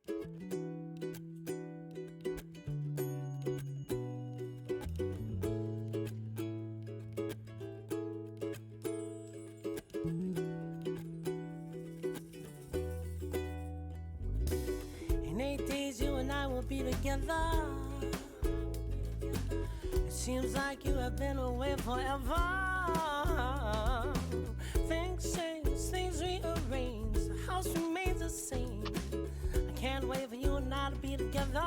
In 8 days, you and I will be together. It seems like you have been away forever. Things change, things rearrange, the house remains the same. I can't wait for you and I to be together.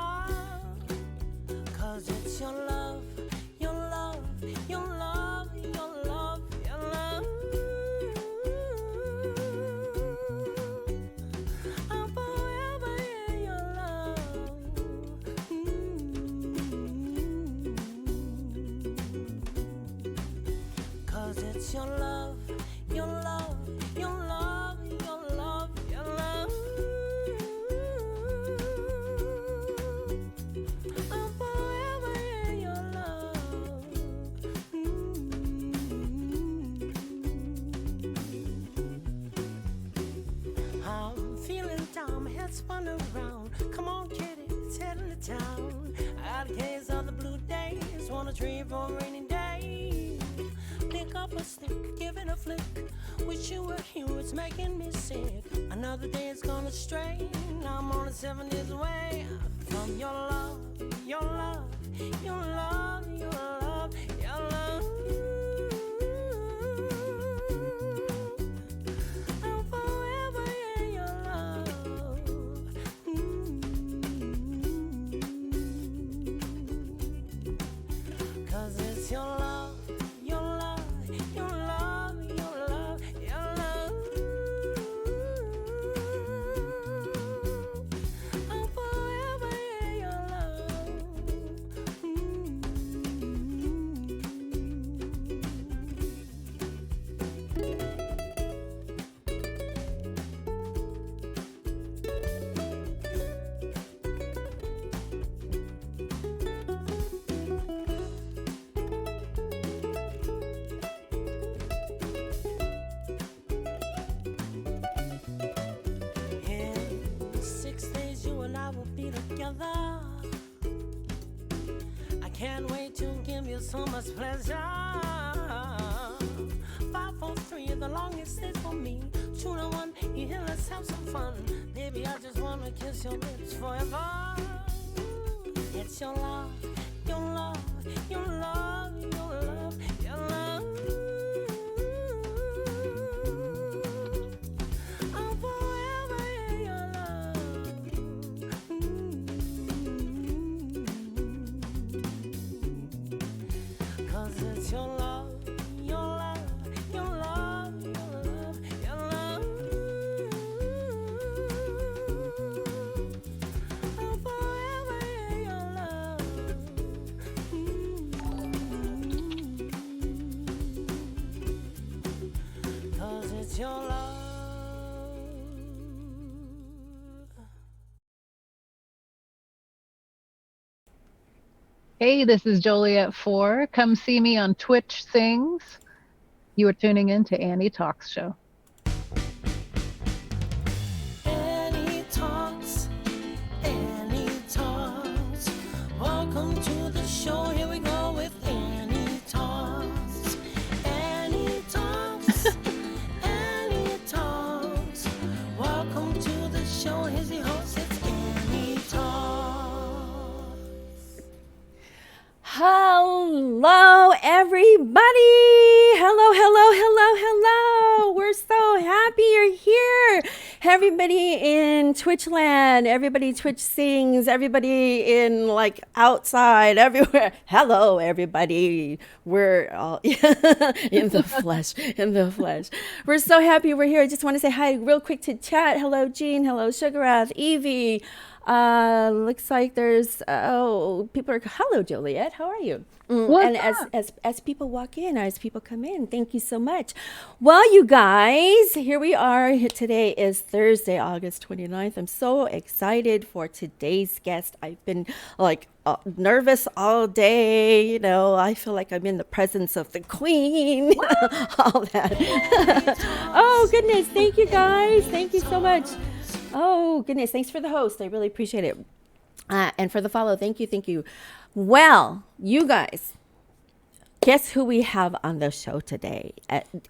'Cause it's your love, your love, your love, your love, your love. I'm forever in your love. Cause it's your love, your love, your love, your love, your love. I'm forever in your love. I'm feeling down, my head's spun around. Come on, kitty, it's heading to town. I got a case of the blue days, want a tree for a rainy day. Pick up a stick, give it a flick. Wish you were here, it's making me sick. Another day is gonna stray. I'm only 7 days away from your love, your love, your love, your love, your love. I'm forever in your love. Cause it's your love, your love, your love, your love, your love. I'm forever in your love. In 6 days, you and I will be together. I can't wait to give you so much pleasure. 5, 4, 3, the longest is for me. 2 to 1, you here, let's have some fun. Baby, I just wanna kiss your lips forever. It's your love, your love, your love, your love, your love. I'm forever in your love. Cause it's your love, your love, your love, your love, your love. I'm forever in your love. Cause it's your love. Hey, this is Joliet4. Come see me on Twitch Sings. You are tuning in to Annie Talks Show. Annie Talks, Annie Talks. Welcome to the show. Here we go with Annie Talks. Annie Talks, Annie Talks. Welcome to the show. Here's the host. It's Annie Talks. Hello, everybody. Hello, hello, hello, hello. We're so happy you're here. Everybody in Twitch land, everybody Twitch sings, everybody in like outside, everywhere. Hello, everybody. We're all in the flesh, in the flesh. We're so happy we're here. I just want to say hi real quick to chat. Hello, Jean. Hello, Sugarath, Evie. Looks like there's people are hello Joliet, how are you? And as people walk in, as people come in, thank you so much. Well, you guys, here we are. Today is Thursday, August 29th. I'm so excited for today's guest. I've been like nervous all day. You know, I feel like I'm in the presence of the queen. All that. Oh goodness, thank you guys. Thank you so much. Oh, goodness. Thanks for the host. I really appreciate it. And for the follow, thank you, thank you. Well, you guys, guess who we have on the show today?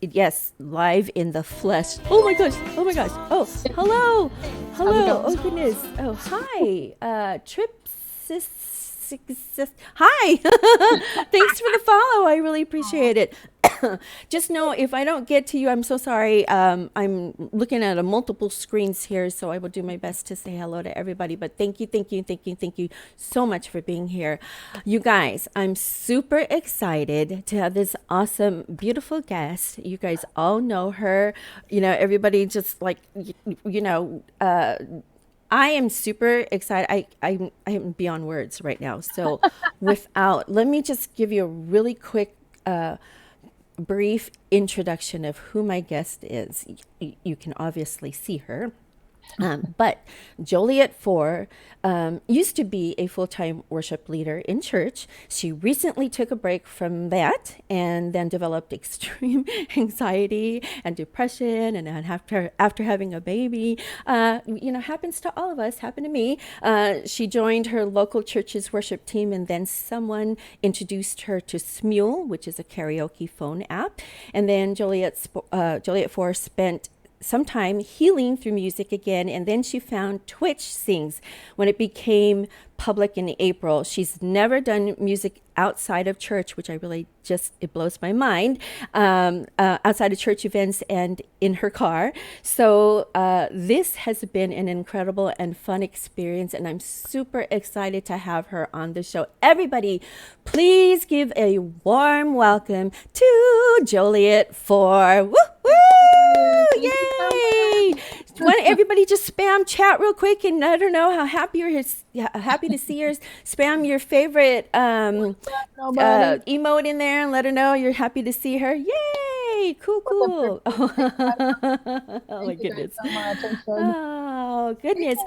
Yes, live in the flesh. Oh my gosh. Oh my gosh. Oh, hello. Hello. Oh goodness. Oh, hi. Hi. Thanks for the follow. I really appreciate it. Just know if I don't get to you, I'm so sorry. I'm looking at a multiple screens here, so I will do my best to say hello to everybody. But thank you, thank you, thank you, thank you so much for being here. You guys, I'm super excited to have this awesome, beautiful guest. You guys all know her. You know, everybody just like, I am super excited. I am beyond words right now. So let me just give you a really quick, brief introduction of who my guest is. You can obviously see her. But Joliet4 used to be a full-time worship leader in church. She recently took a break from that and then developed extreme anxiety and depression. And then after having a baby, happens to all of us, happened to me. She joined her local church's worship team, and then someone introduced her to Smule, which is a karaoke phone app. And then Joliet4 spent some time healing through music again, and then she found Twitch Sings when it became public in April. She's never done music outside of church, which I really it blows my mind, outside of church events and in her car. So this has been an incredible and fun experience, and I'm super excited to have her on the show. Everybody, please give a warm welcome to Joliet4. Woo! Yay! Want everybody just spam chat real quick and let her know how happy happy to see her. Spam your favorite emote in there and let her know you're happy to see her. Yay! Cool. Oh my goodness. Oh goodness.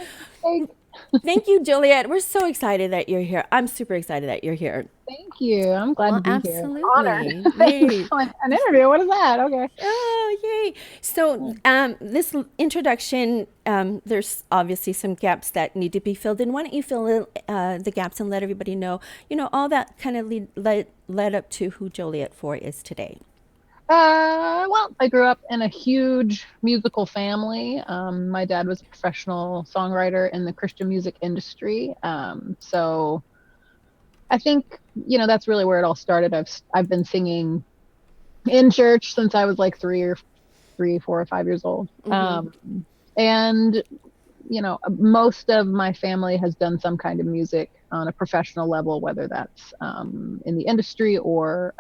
Thank you, Joliet. We're so excited that you're here. I'm super excited that you're here. Thank you. I'm glad to be absolutely. Here. Absolutely. An interview. What is that? Okay. Oh, yay. So this introduction, there's obviously some gaps that need to be filled in. Why don't you fill in the gaps and let everybody know, all that kind of led up to who Joliet4 is today. Well, I grew up in a huge musical family. My dad was a professional songwriter in the Christian music industry. So I think, that's really where it all started. I've been singing in church since I was like 4 or 5 years old. Mm-hmm. And, most of my family has done some kind of music on a professional level, whether that's in the industry or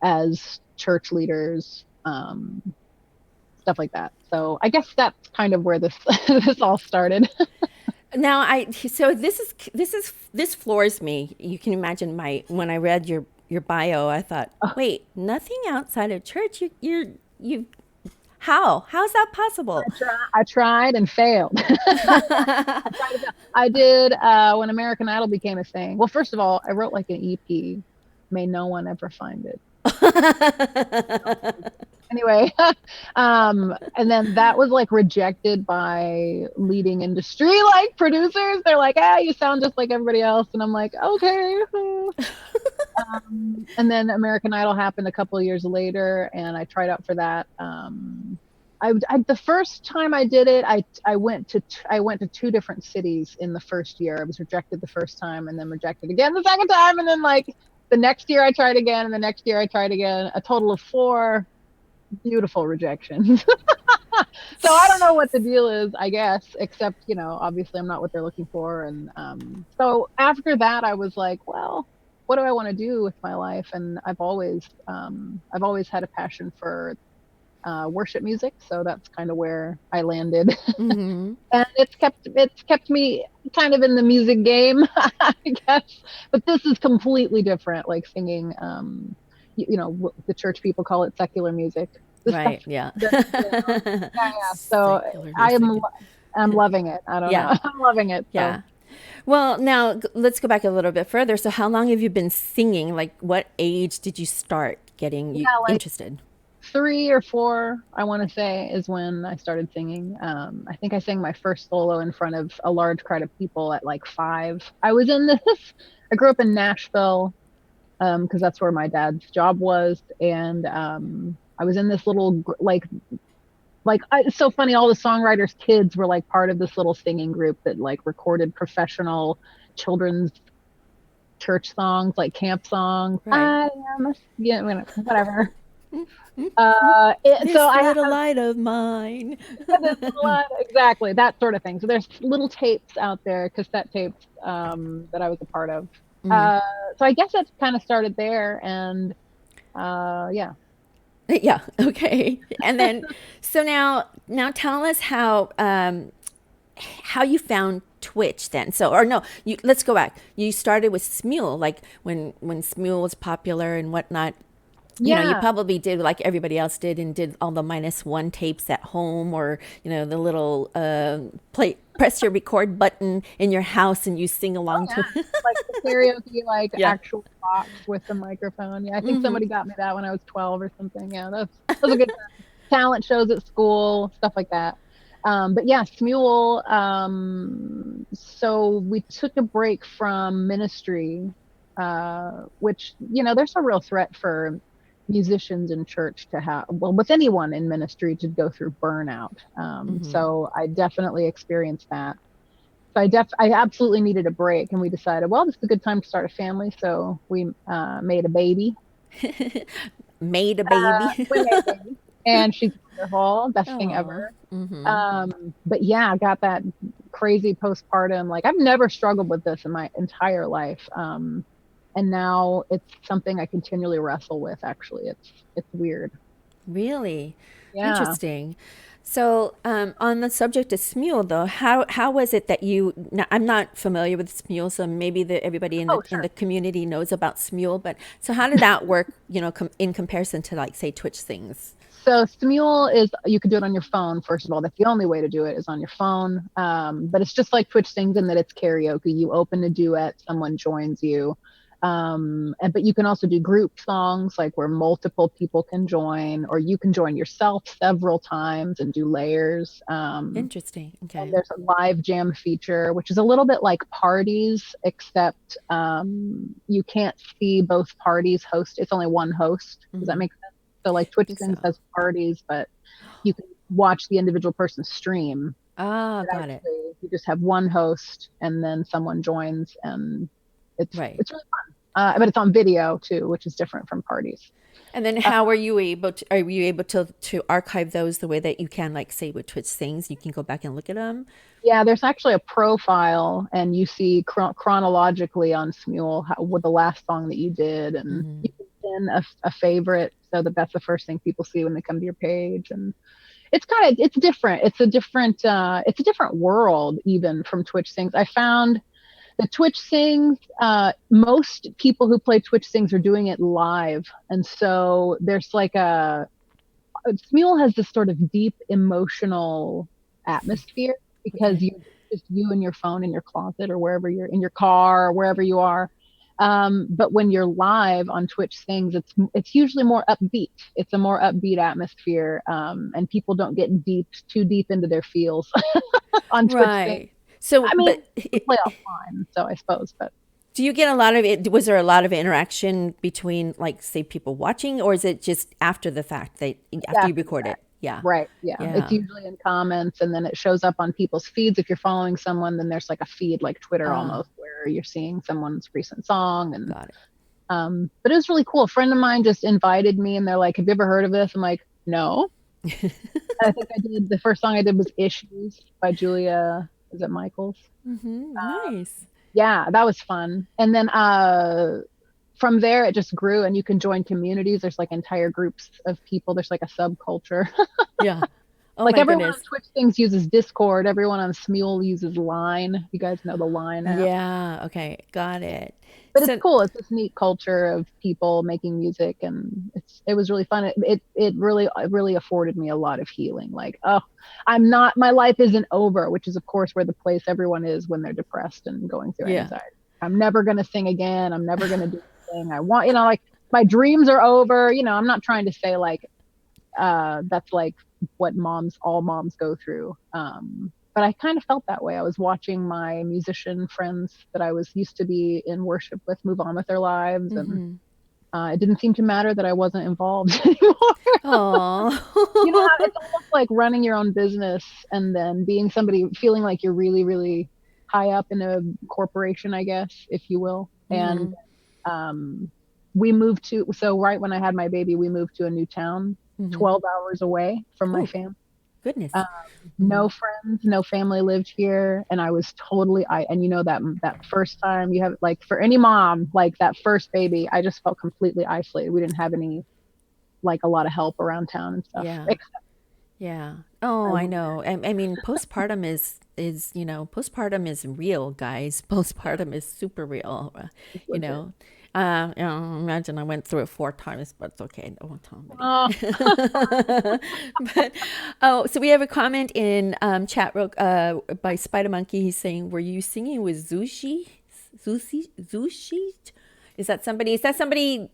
as church leaders, stuff like that. So I guess that's kind of where this all started. Now this floors me. You can imagine when I read your bio, I thought, wait, nothing outside of church. How's that possible? I tried and failed. I did when American Idol became a thing. Well, first of all, I wrote like an EP. May no one ever find it. Anyway, and then that was like rejected by leading industry like producers. They're like, you sound just like everybody else, and I'm like, okay. And then American Idol happened a couple of years later, and I tried out for that. The first time I did it, I went to 2 different cities in the first year. I was rejected the first time, and then rejected again the second time, and then like the next year I tried again, and the next year I tried again. A total of 4 beautiful rejections. So I don't know what the deal is, I guess, except, obviously I'm not what they're looking for. And so after that, I was like, well, what do I want to do with my life? And I've always had a passion for worship music, so that's kind of where I landed. Mm-hmm. And it's kept me kind of in the music game, I guess. But this is completely different, like singing. The church people call it secular music. Right. Yeah. So I'm loving it. I don't know. I'm loving it. So. Yeah. Well, now let's go back a little bit further. So how long have you been singing? Like what age did you start getting interested? 3 or 4, I want to say, is when I started singing. I think I sang my first solo in front of a large crowd of people at like 5. I was in this. I grew up in Nashville because that's where my dad's job was, and I was in this little it's so funny. All the songwriters' kids were like part of this little singing group that like recorded professional children's church songs, like camp songs. Right. Whatever. This So I little light of mine. exactly that sort of thing. So there's little tapes out there, cassette tapes that I was a part of. So I guess that kind of started there, and yeah. Yeah. Okay. And then, so now tell us how you found Twitch then. So, or no, let's go back. You started with Smule, like when Smule was popular and whatnot. You know, you probably did like everybody else did and did all the -1 tapes at home, or, you know, the little press your record button in your house and you sing along to it. Like the karaoke, like actual box with the microphone. Yeah, I think somebody got me that when I was 12 or something. Yeah, that was a good time. Talent shows at school, stuff like that. But yeah, Smule. So we took a break from ministry, which, you know, there's a real threat for musicians in church to have, well, with anyone in ministry, to go through burnout. So I definitely experienced that. So I absolutely needed a break, and we decided, well, this is a good time to start a family. So we made a baby. Made a baby. We made a baby. And she's wonderful, best thing ever. But yeah, I got that crazy postpartum. Like, I've never struggled with this in my entire life. And now it's something I continually wrestle with. Actually, it's weird. Really? Yeah. Interesting. So, on the subject of Smule, though, how was it that I'm not familiar with Smule, so maybe everybody in the community knows about Smule, but so how did that work, you know, in comparison to, like, say, Twitch Sings? So Smule is, you can do it on your phone. First of all, that's the only way to do it, is on your phone. But it's just like Twitch Sings in that it's karaoke. You open a duet, someone joins you. But you can also do group songs, like where multiple people can join, or you can join yourself several times and do layers. Interesting. Okay. And there's a live jam feature, which is a little bit like parties, except you can't see both parties host. It's only one host. Does that make sense? So like Twitch Sings has parties, but you can watch the individual person stream. Got it. You just have one host, and then someone joins, and it's really fun. But it's on video too, which is different from parties. And then how are you able to archive those the way that you can, like, say, with Twitch Sings, you can go back and look at them? Yeah, there's actually a profile, and you see chronologically on Smule what the last song that you did, and you can pin a favorite, so that's the first thing people see when they come to your page. And it's different. It's a different world even from Twitch Sings. I found the Twitch Sings, most people who play Twitch Sings are doing it live. And so there's like Smule has this sort of deep emotional atmosphere, because just you and your phone in your closet, or wherever you're in your car, or wherever you are. But when you're live on Twitch Sings, it's usually more upbeat. It's a more upbeat atmosphere. And people don't get too deep into their feels on Twitch Sings. So, I mean, you play offline, so I suppose, but. Do you get a lot of it? Was there a lot of interaction between, like, say, people watching, or is it just after the fact, after you record it? Yeah. Right. Yeah. It's usually in comments, and then it shows up on people's feeds. If you're following someone, then there's like a feed, like Twitter almost, where you're seeing someone's recent song. And got it. But it was really cool. A friend of mine just invited me, and they're like, "Have you ever heard of this?" I'm like, "No." I think the first song I did was "Issues" by Julia. Is it Michaels? Nice. Yeah, that was fun. And then from there, it just grew, and you can join communities. There's like entire groups of people. There's like a subculture. Yeah. Oh, like my everyone goodness. on Twitch Things uses Discord. Everyone on Smule uses Line. You guys know the Line app. Yeah. Okay. Got it. But it's cool. It's this neat culture of people making music, and it was really fun. It really afforded me a lot of healing. Like, my life isn't over, which is of course where the place everyone is when they're depressed and going through anxiety. I'm never going to sing again. I'm never going to do anything I want, like my dreams are over. I'm not trying to say like that's like what all moms go through. But I kind of felt that way. I was watching my musician friends that I was used to be in worship with move on with their lives, and it didn't seem to matter that I wasn't involved anymore. You know, Oh. it's almost like running your own business and then being somebody, feeling like you're really, really high up in a corporation, I guess, if you will. And we moved so right when I had my baby, we moved to a new town, 12 hours away from my family. Goodness. No friends, no family lived here. And I was totally, and you know, that first time you have, like, for any mom, like that first baby, I just felt completely isolated. We didn't have any, like, a lot of help around town and stuff. Yeah. Yeah. Oh, I know. I mean, postpartum is postpartum is real, guys. Postpartum is super real. You know. Imagine I went through it 4 times, but it's okay. No, but so we have a comment in chat by Spider Monkey. He's saying, "Were you singing with Zushi? Zushi? Is that somebody?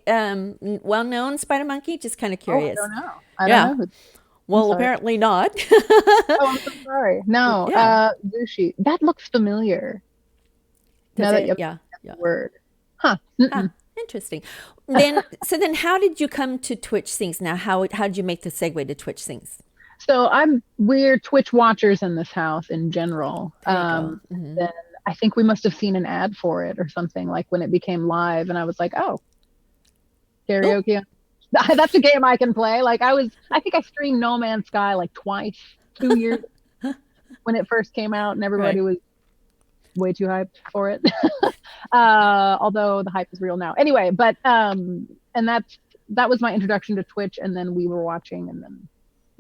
Well known, Spider Monkey? Just kind of curious." I don't know. I don't know. Well, apparently not. Oh, I'm so sorry. No, Zushi. That looks familiar. Does it? Yeah. Word. Huh. Interesting. Then how did you come to Twitch Sings? Now, how did you make the segue to Twitch Sings? So we're Twitch watchers in this house in general. Then I think we must have seen an ad for it or something, like when it became live, and I was like, oh, karaoke. Oh. That's a game I can play. Like I think I streamed No Man's Sky like twice, 2 years when it first came out, and everybody was way too hyped for it. Although the hype is real now. Anyway, but and that was my introduction to Twitch, and then we were watching, and then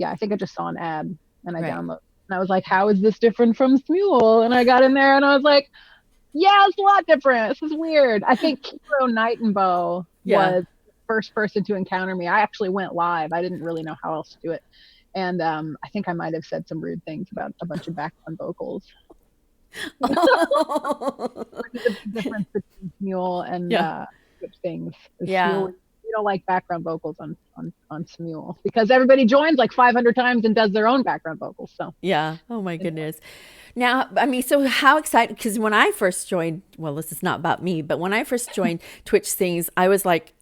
I think I just saw an ad and I downloaded, and I was like, how is this different from Smule? And I got in there and I was like, yeah, it's a lot different. This is weird. I think Kiro Nightingale was the first person to encounter me. I actually went live. I didn't really know how else to do it. And I think I might have said some rude things about a bunch of background vocals. The difference between Smule and Twitch Things. Smule, you don't like background vocals on Smule because everybody joins like 500 times and does their own background vocals. So oh my goodness. Now, I mean, so how excited? Because when I first joined, well, this is not about me, but when I first joined Twitch Sings, I was like,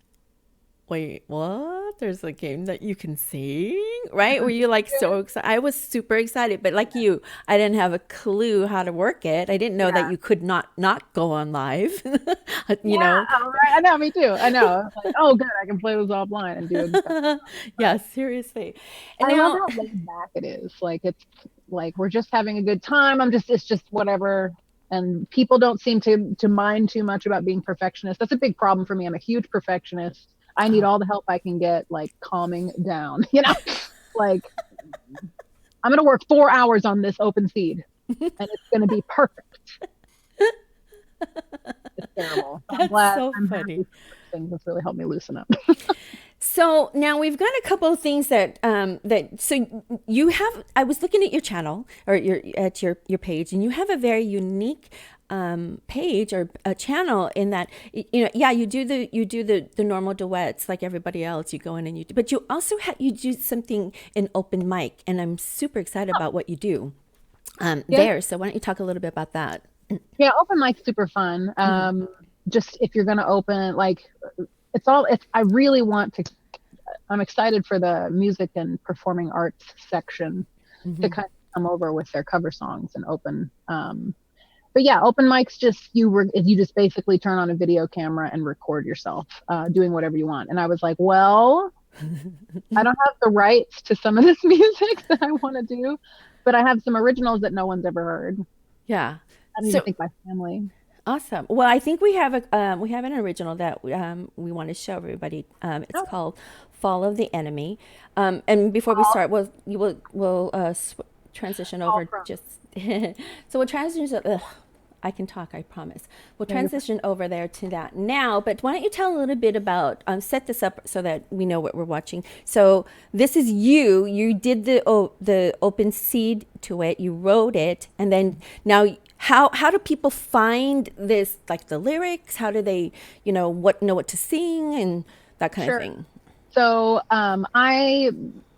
wait, what? There's a game that you can sing, right? Were you like so excited? I was super excited, but like you, I didn't have a clue how to work it. I didn't know that you could not go on live. you know? Right. I know, me too. I know. Like, oh, good, I can play this offline and do it. Yeah, seriously. And I love how laid back it is. Like it's like we're just having a good time. It's just whatever. And people don't seem to mind too much about being perfectionist. That's a big problem for me. I'm a huge perfectionist. I need all the help I can get, like calming down, you know, like I'm going to work 4 hours on this open seed and it's going to be perfect. It's terrible. That's so funny. Things that's really helped me loosen up. So now we've got a couple of things that so you have. I was looking at your channel or your page, and you have a very unique page or a channel in that you do the normal duets like everybody else. You go in and but you also you do something in open mic, and I'm super excited about what you do there. So why don't you talk a little bit about that? Yeah, open mic's super fun. Just if you're going to open, like I really want to, I'm excited for the music and performing arts section to kind of come over with their cover songs and open. But yeah, open mics you just basically turn on a video camera and record yourself doing whatever you want. And I was like, well, I don't have the rights to some of this music that I want to do, but I have some originals that no one's ever heard. Yeah. I don't even think my family. Awesome. Well, I think we have an original that we want to show everybody. It's called "Fall of the Enemy." And before we start, we'll transition over just. So we'll transition. I can talk, I promise. We'll transition over there to that now. But why don't you tell a little bit about set this up so that we know what we're watching. So this is you. You did the open seed to it. You wrote it, and then now. How do people find this, like the lyrics? How do they, know what to sing and that kind of thing? So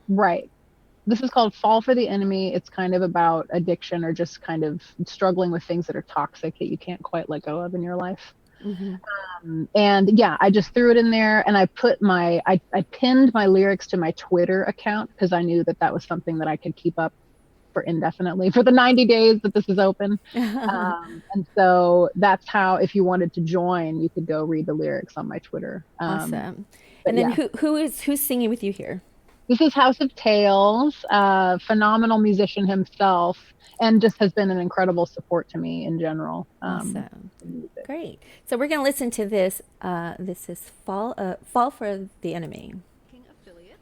right. This is called Fall for the Enemy. It's kind of about addiction or just kind of struggling with things that are toxic that you can't quite let go of in your life. And yeah, I just threw it in there, and I put I pinned my lyrics to my Twitter account because I knew that was something that I could keep up for indefinitely for the 90 days that this is open. And so that's how, if you wanted to join, you could go read the lyrics on my Twitter. Awesome. And then yeah. who's singing with you here? This is House of Tales, phenomenal musician himself, and just has been an incredible support to me in general. Awesome. Great. So we're going to listen to this. This is Fall for the Enemy. Affiliate.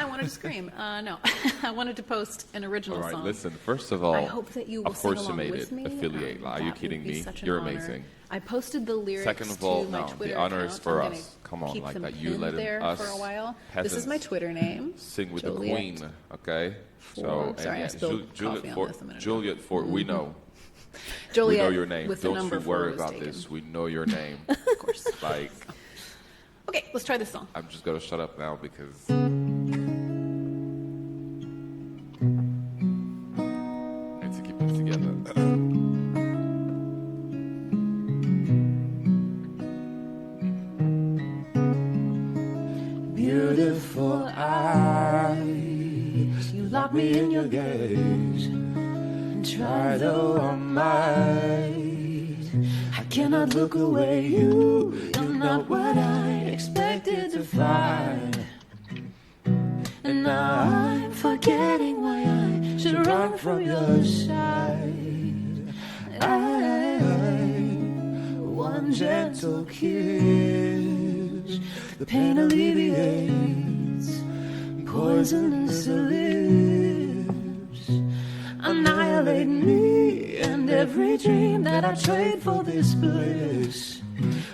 I wanted to scream. No, I wanted to post an original song. All right, listen. First of all, I hope that you will of course sing you along made with it. me. Affiliate. Are you That kidding would be me? such an You're honor. amazing. I posted the lyrics Second of all, to my no, Twitter the honor is account. for I'm us. gonna Come on, keep like them that. You pinned let there us for a while. This is peasants my Twitter name. sing with Joliet. the queen, okay? So, Sorry, I spilled coffee on this a minute ago. Joliet4, we know. Joliet We know your name. with the Don't number you 4 worry was about taken. this. We know your name. Of course. Like, Okay, let's try this song. I'm just gonna shut up now because I need to keep it together. Beautiful eyes, you lock me in your gaze and try though I might. I cannot look away, you're not what I expected to find. And now I'm forgetting why I should run from your side. One gentle kiss, the pain alleviates, poisonous lips, annihilating me and every dream that I trade for this bliss.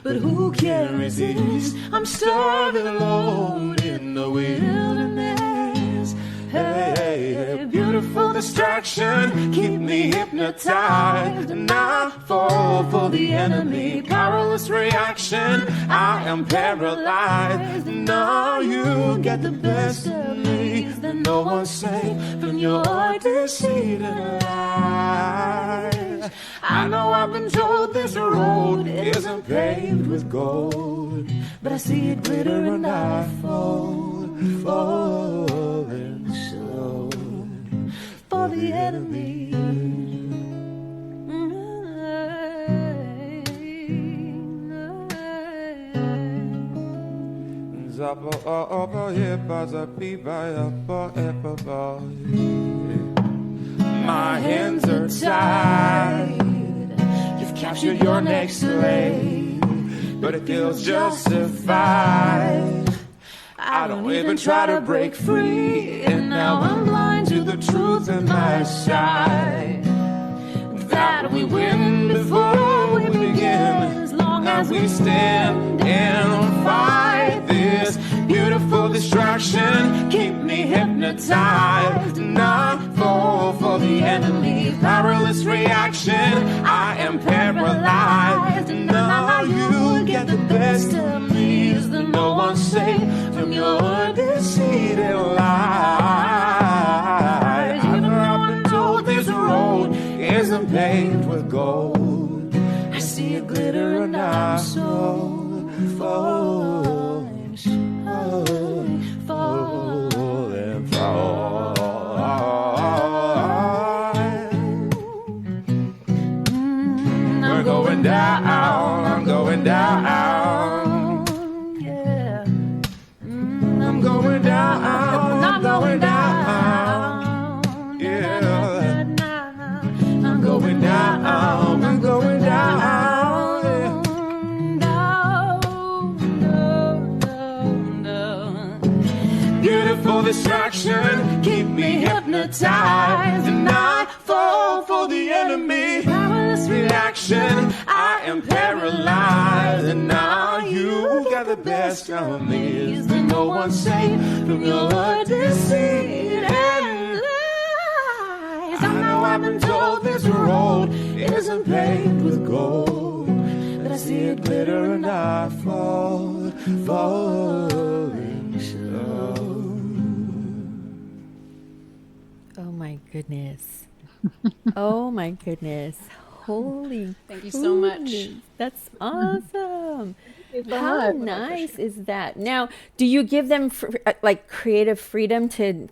But who can resist? I'm starving alone in the wilderness. Hey, beautiful distraction, keep me hypnotized, and I fall for the enemy. Powerless reaction, I am paralyzed. Now you get the best of me, then no one's safe from your deceit and lies. I know I've been told this road isn't paved with gold, but I see it glitter and I fall, falling slow for the enemy. My hands are tied. You've captured your next slave, but it feels justified. I don't even try to break free, and now I'm blind to the truth in my side. That we win before we begin, as long as we stand and fight this beautiful distraction. Keep me hypnotized, not fall for the enemy. Powerless reaction, I am paralyzed. And now you get the best of me, is that no one's safe from your deceit and lies. Even I've been told this road isn't paved with gold, I see it glitter and I'm so falling, falling, falling, falling. I'm going down, I'm going down, yeah. I'm going down, I'm going down, yeah. I'm going down, I'm going down, down. Beautiful distraction, keep me hypnotized, and I fall for the enemy. Powerless reaction, I am paralyzed, and now you got the best of me. Is there no one safe from your deceit and lies? I know I've been told this road isn't paved with gold, but I see it glitter and I fall, falling slow. Oh my goodness. Oh my goodness. Holy Thank you so much. goodness. That's awesome. you so How much. nice is that? Now, do you give them like creative freedom to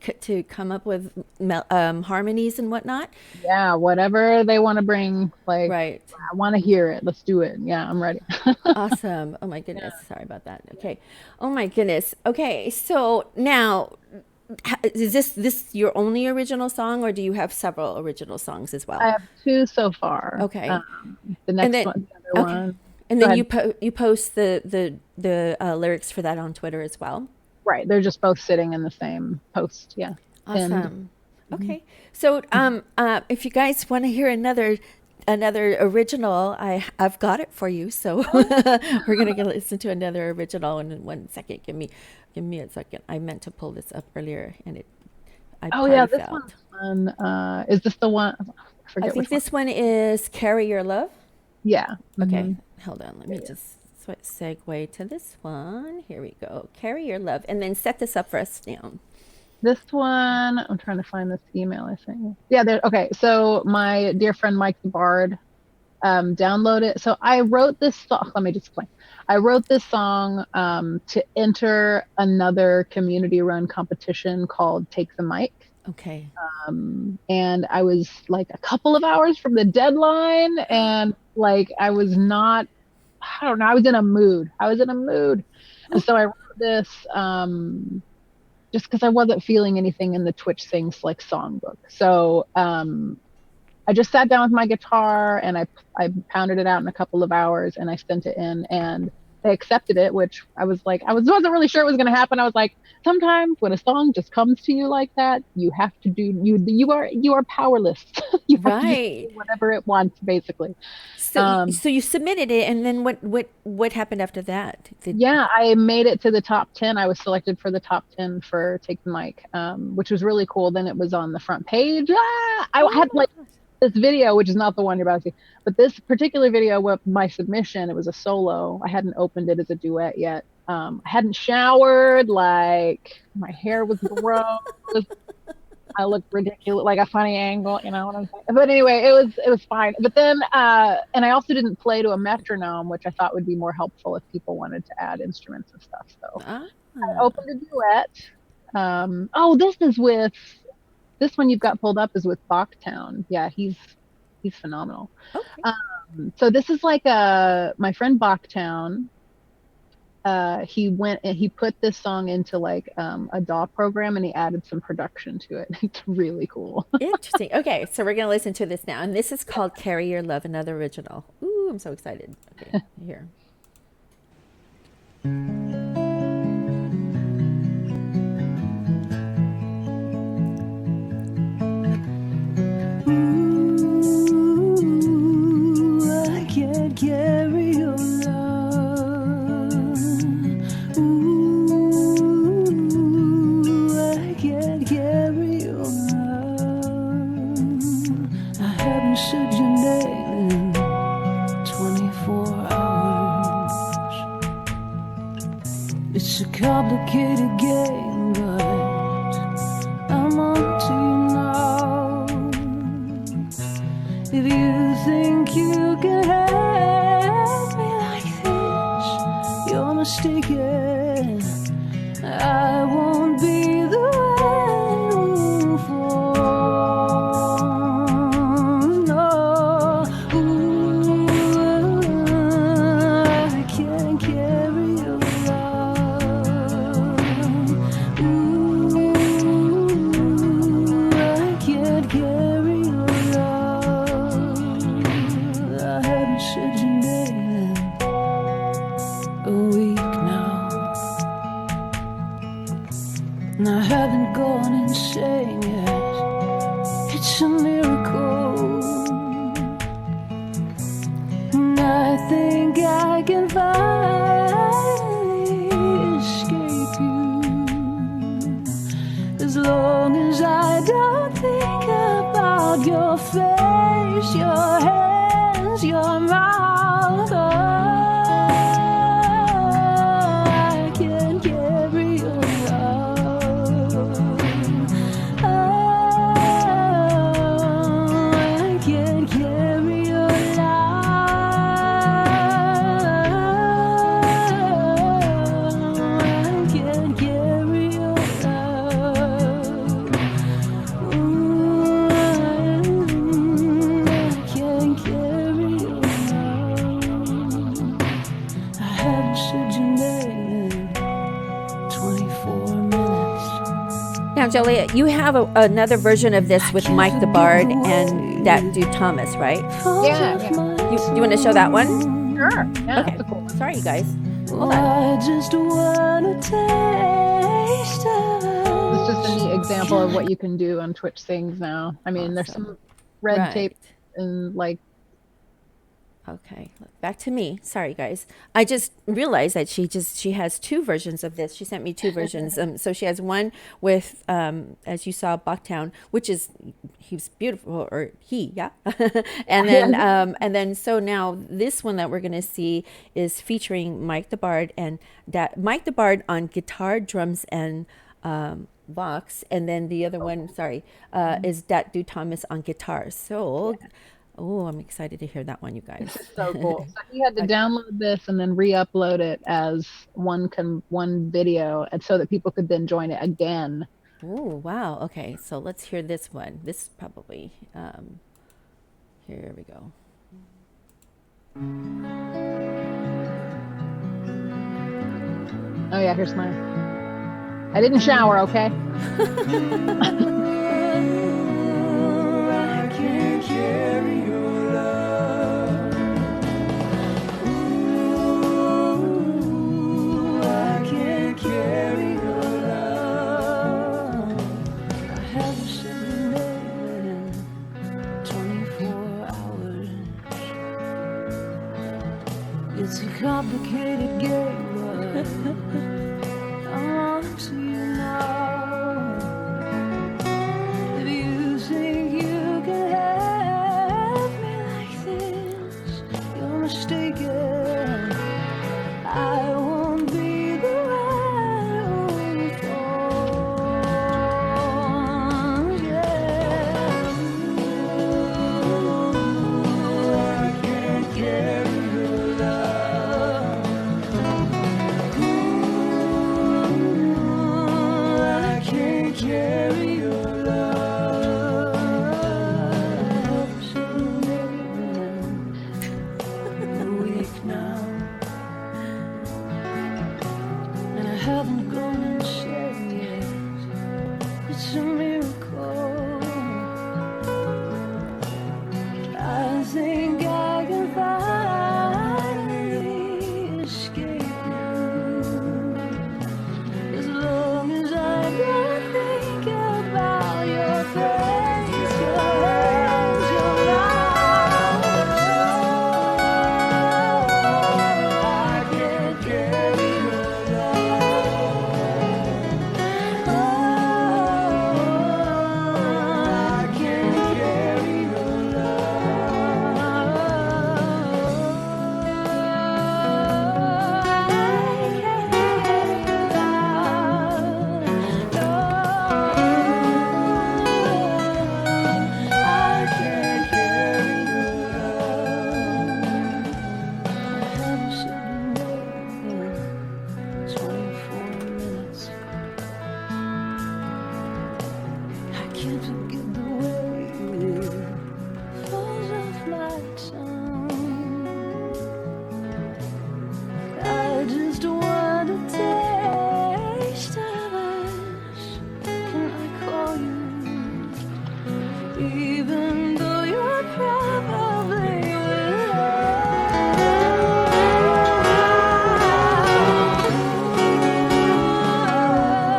come up with harmonies and whatnot? Yeah, whatever they want to bring, like, Right. I want to hear it. Let's do it. Yeah, I'm ready. Awesome. Oh my goodness. Sorry about that. Okay. Oh my goodness. Okay. So now, is this your only original song, or do you have several original songs as well? I have 2 so far. Okay. The next then- one, the other okay. one. And Go then ahead. you post the lyrics for that on Twitter as well. Right. They're just both sitting in the same post. Yeah. Awesome. And Okay. So if you guys want to hear another original, I've got it for you. So we're gonna go listen to another original in 1 second. Give me a second. I meant to pull this up earlier and I oh yeah, party this fouled. one's fun. Is this the one? I I forget think which one. this one is Carry Your Love. Yeah. Okay, Mhm. hold on. Let me just segue to this one. Here we go. Carry Your Love. And then set this up for us now. This one, I'm trying to find this email, I think. Yeah, there. Okay, so my dear friend Mike the Bard downloaded. So I wrote this song. Let me just explain. I wrote this song to enter another community-run competition called Take the Mic. Okay. And I was like a couple of hours from the deadline, and like I was not, I don't know, I was in a mood. And so I wrote this just because I wasn't feeling anything in the Twitch Sings like songbook. So I just sat down with my guitar and I pounded it out in a couple of hours, and I sent it in, and they accepted it, which I was like, wasn't really sure it was going to happen. I was like, sometimes when a song just comes to you like that, you have to do, you are powerless. You have to just do whatever it wants, basically. So so you submitted it, and then what happened after that? Yeah, I made it to the top 10. I was selected for the top 10 for Take the Mic, which was really cool. Then it was on the front page. I had like this video, which is not the one you're about to see, but this particular video with my submission, it was a solo. I hadn't opened it as a duet yet. I hadn't showered, like my hair was gross. I looked ridiculous, like a funny angle, you know what I'm saying? But anyway, it was fine. But then, and I also didn't play to a metronome, which I thought would be more helpful if people wanted to add instruments and stuff. So I opened a duet. This one you've got pulled up is with Bachtown. Yeah, he's phenomenal. Okay. So this is like my friend Bachtown. He went and he put this song into like a DAW program, and he added some production to it. It's really cool. Interesting. Okay, so we're gonna listen to this now, and this is called "Carry Your Love," another original. Ooh, I'm so excited. Okay, here. I can't carry your love. I can't carry your love. I haven't said your name in 24 hours. It's a complicated game, but I'm on to you now. If you think you can have me like this, you're mistaken. I won't be the one who falls. No, I can't carry your love. I can't carry your love. I haven't said your name in a week now, and I haven't gone insane yet. It's a miracle, and I think I can finally escape you, as long as I don't think about your face, your hands, your mouth. Oh, Now, Joliet, you have another version of this with Mike the Bard and that dude Thomas, right? Yeah. You want to show that one? Sure. Yeah, Okay. that's a cool one. Sorry, you guys. Hold on. This is just a neat example of what you can do on Twitch things now. I mean, there's some red tape and like. Okay, back to me. Sorry, guys. I just realized that she has two versions of this. She sent me two versions. So she has one with, as you saw, Bucktown, which is he's beautiful, or he, yeah. and then so now this one that we're gonna see is featuring Mike the Bard and that Mike the Bard on guitar, drums, and Vox, and then the other one, is that dude Thomas on guitar. So. Oh, I'm excited to hear that one, you guys. So cool. So he had to download this and then re-upload it as one video, and so that people could then join it again. Oh, wow. Okay, so let's hear this one. This probably, here we go. Oh yeah, here's mine. I didn't shower, okay? It's a complicated game, but I want to know if you think you can have me like this. You're mistaken. I won't be the right one. Yeah. I can't carry your love. I can't carry your love. So you're weak now, and I haven't gone insane yet. It's a miracle. I think I can finally escape you, as long as I don't think about your face, your hands, your mouth. I can't carry your love. I can't carry your can't forget the way it falls off my tongue. I just want a taste of us. Can I call you? Even though you're probably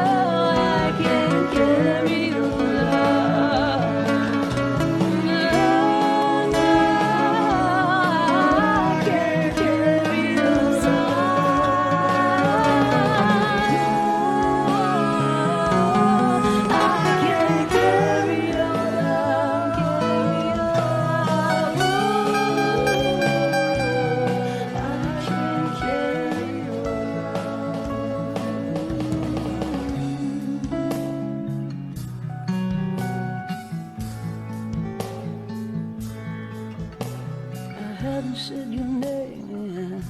I can't carry your love. No, no, I can't carry your love. I can't carry your love, carry your love. I can't carry your I haven't said your name in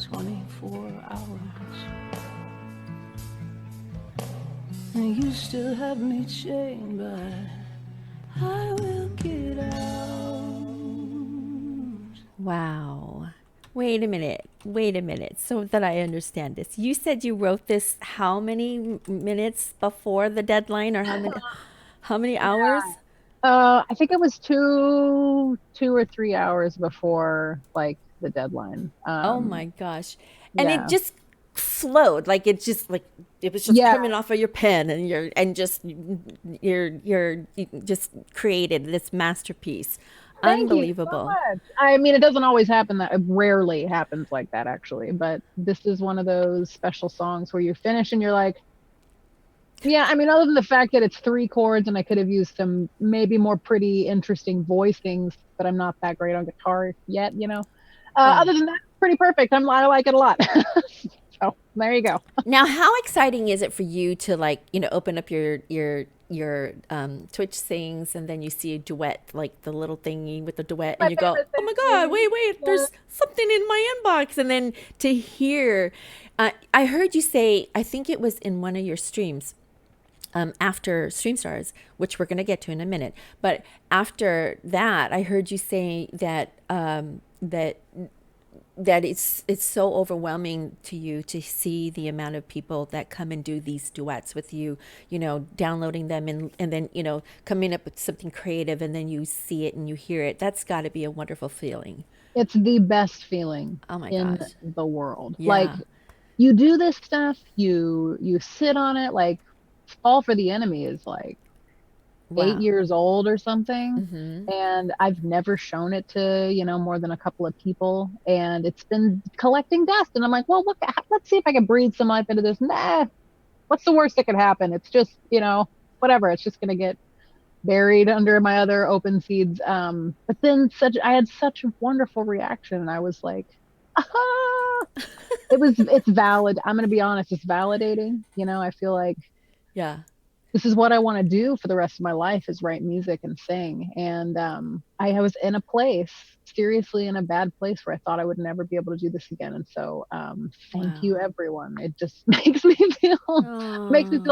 24 hours, and you still have me chained, but I will get out. Wow. Wait a minute. wait a minute, so that I understand this. You said you wrote this how many minutes before the deadline, or how many hours? I think it was 2 or 3 hours before like the deadline. Oh my gosh. And it Yeah. just flowed, like it just like it was just Yeah. coming off of your pen, and you just created this masterpiece. Thank you so Unbelievable. much. I mean, it doesn't always happen that it rarely happens like that actually, but this is one of those special songs where you finish and you're like, yeah, I mean, other than the fact that it's 3 chords and I could have used some maybe more pretty, interesting voicings, but I'm not that great on guitar yet, you know. Other than that, pretty perfect. I like it a lot. So there you go. Now, how exciting is it for you to, like, open up your Twitch things, and then you see a duet, like the little thingy with the duet, and you go, favorite oh my God, wait, there's something in my inbox. And then to hear, I heard you say, I think it was in one of your streams, after Stream Stars, which we're going to get to in a minute. But after that, I heard you say that that it's so overwhelming to you to see the amount of people that come and do these duets with you, downloading them, and then, coming up with something creative, and then you see it and you hear it. That's got to be a wonderful feeling. It's the best feeling Oh my in gosh. the world. Yeah. Like, you do this stuff, you sit on it, like Fall for the Enemy is like Wow. 8 years old or something, and I've never shown it to more than a couple of people, and it's been collecting dust, and I'm like, well, look, let's see if I can breathe some life into this. Nah, what's the worst that could happen? It's just whatever, it's just gonna get buried under my other open seeds. But then I had such a wonderful reaction, and I was like, ah! It's valid. I'm gonna be honest, it's validating. I feel like Yeah. this is what I want to do for the rest of my life, is write music and sing. And I was in a place, seriously in a bad place, where I thought I would never be able to do this again. And so thank you, everyone. It just makes me feel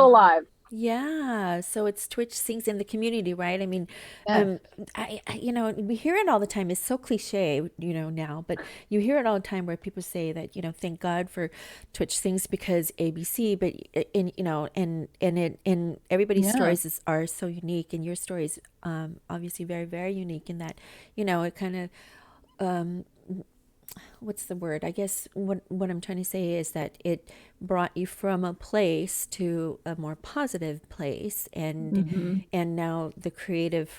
alive. Yeah, so it's Twitch Sings in the community, right? I mean, Yes. we hear it all the time. It's so cliche, now, but you hear it all the time where people say that, thank God for Twitch Sings because ABC, but and everybody's Yeah. stories are so unique, and your story is obviously very, very unique in that, it kind of what's the word? I guess what I'm trying to say is that it brought you from a place to a more positive place, and now the creativity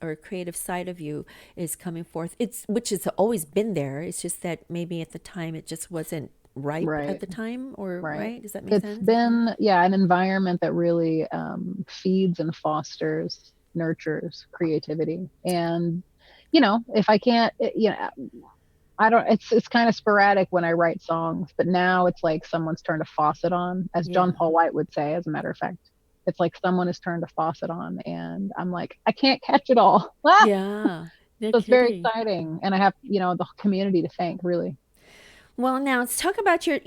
or creative side of you is coming forth. Which has always been there. It's just that maybe at the time it just wasn't ripe at the time, or right? Does that make sense? It's been an environment that really feeds and fosters, nurtures creativity. And if I can't, I don't, it's kind of sporadic when I write songs, but now it's like someone's turned a faucet on, as John Paul White would say, as a matter of fact. It's like someone has turned a faucet on, and I'm like, I can't catch it all. Yeah. So it's very exciting. And I have, the community to thank, really. Well, now let's talk about your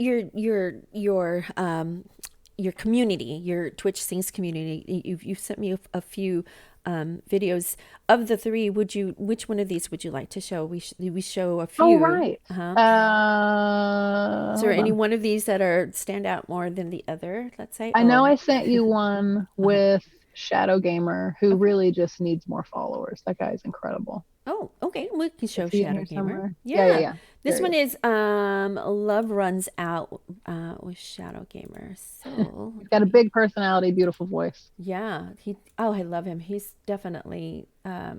community, your Twitch Sings community. You've sent me a few videos. Of the three, which one of these would you like to show? We show a few. Oh, right. Is there any one of these that stand out more than the other, let's say? I know I sent you one with Shadow Gamer, who really just needs more followers. That guy's incredible. Oh, okay. We can show Is he in Shadow here Gamer. somewhere? Yeah. Yeah. This There one he is Love Runs Out with Shadow Gamer. So He's got a big personality, beautiful voice. yeah, I love him. He's definitely a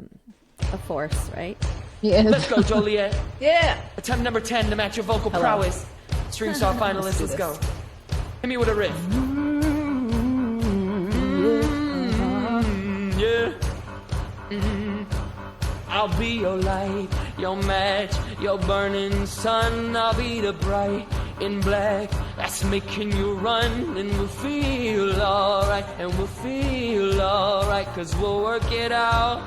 force, right? He is. Let's go, Joliet. Yeah. Attempt number 10 to match your vocal prowess. Stream Star finalists, let's go. Hit me with a riff. I'll be your light, your match, your burning sun. I'll be the bright in black that's making you run. And we'll feel alright, and we'll feel alright, 'cause we'll work it out.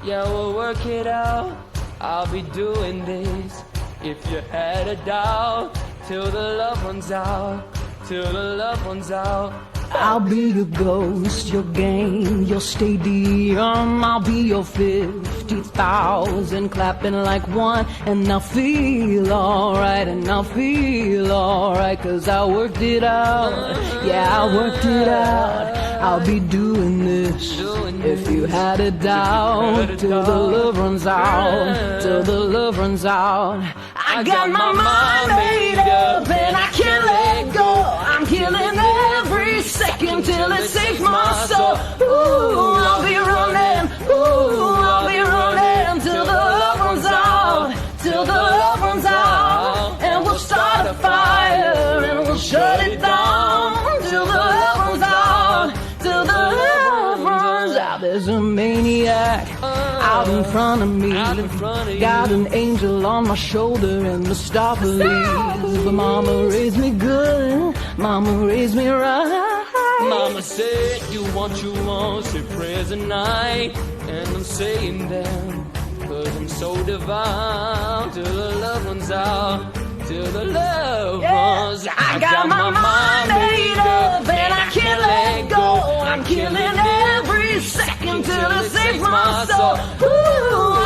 Yeah, we'll work it out. I'll be doing this if you had a doubt. Till the love runs out, till the love runs out. I'll be your ghost, your game, your stadium. I'll be your 50,000 clapping like one. And I'll feel alright, and I'll feel alright, 'cause I worked it out. Yeah, I worked it out. I'll be doing this if you had a doubt. Till the love runs out, till the love runs out. I got my mind made up and I can't let go. I'm killing every second till it saves my soul. Ooh, I'll be running, ooh, I'll be running till the love runs out, till the love runs out. And we'll start a fire and we'll shut it down till the love runs out, till the love runs out. There's a maniac out in front of me, got an angel on my shoulder and the star believes. But mama raised me good, mama raised me right. Mama said do what you want, say prayers at night. And I'm saying them 'cause I'm so devout. Till the love runs out, till the love runs out. I got my mind made up and I can't let go. I'm killing every second till it saves my soul. Ooh,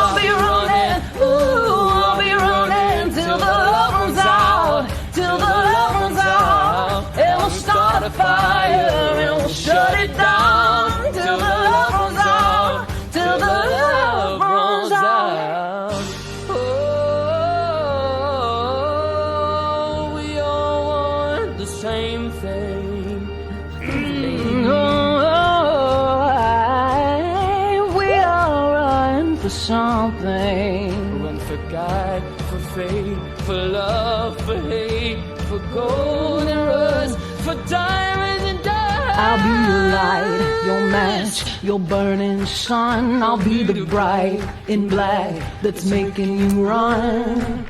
I'll be running, ooh, I'll be running till the love runs out, till the love runs out. And we'll start a fire and we'll shut it down till the love runs out, till the love runs out. Oh, we all want the same thing. We all run for something. Run for God, for faith, for love, for hate, for gold and rust, for diamonds and dust. I'll be your light, your match, your burning sun. I'll be the bright in black that's making you run.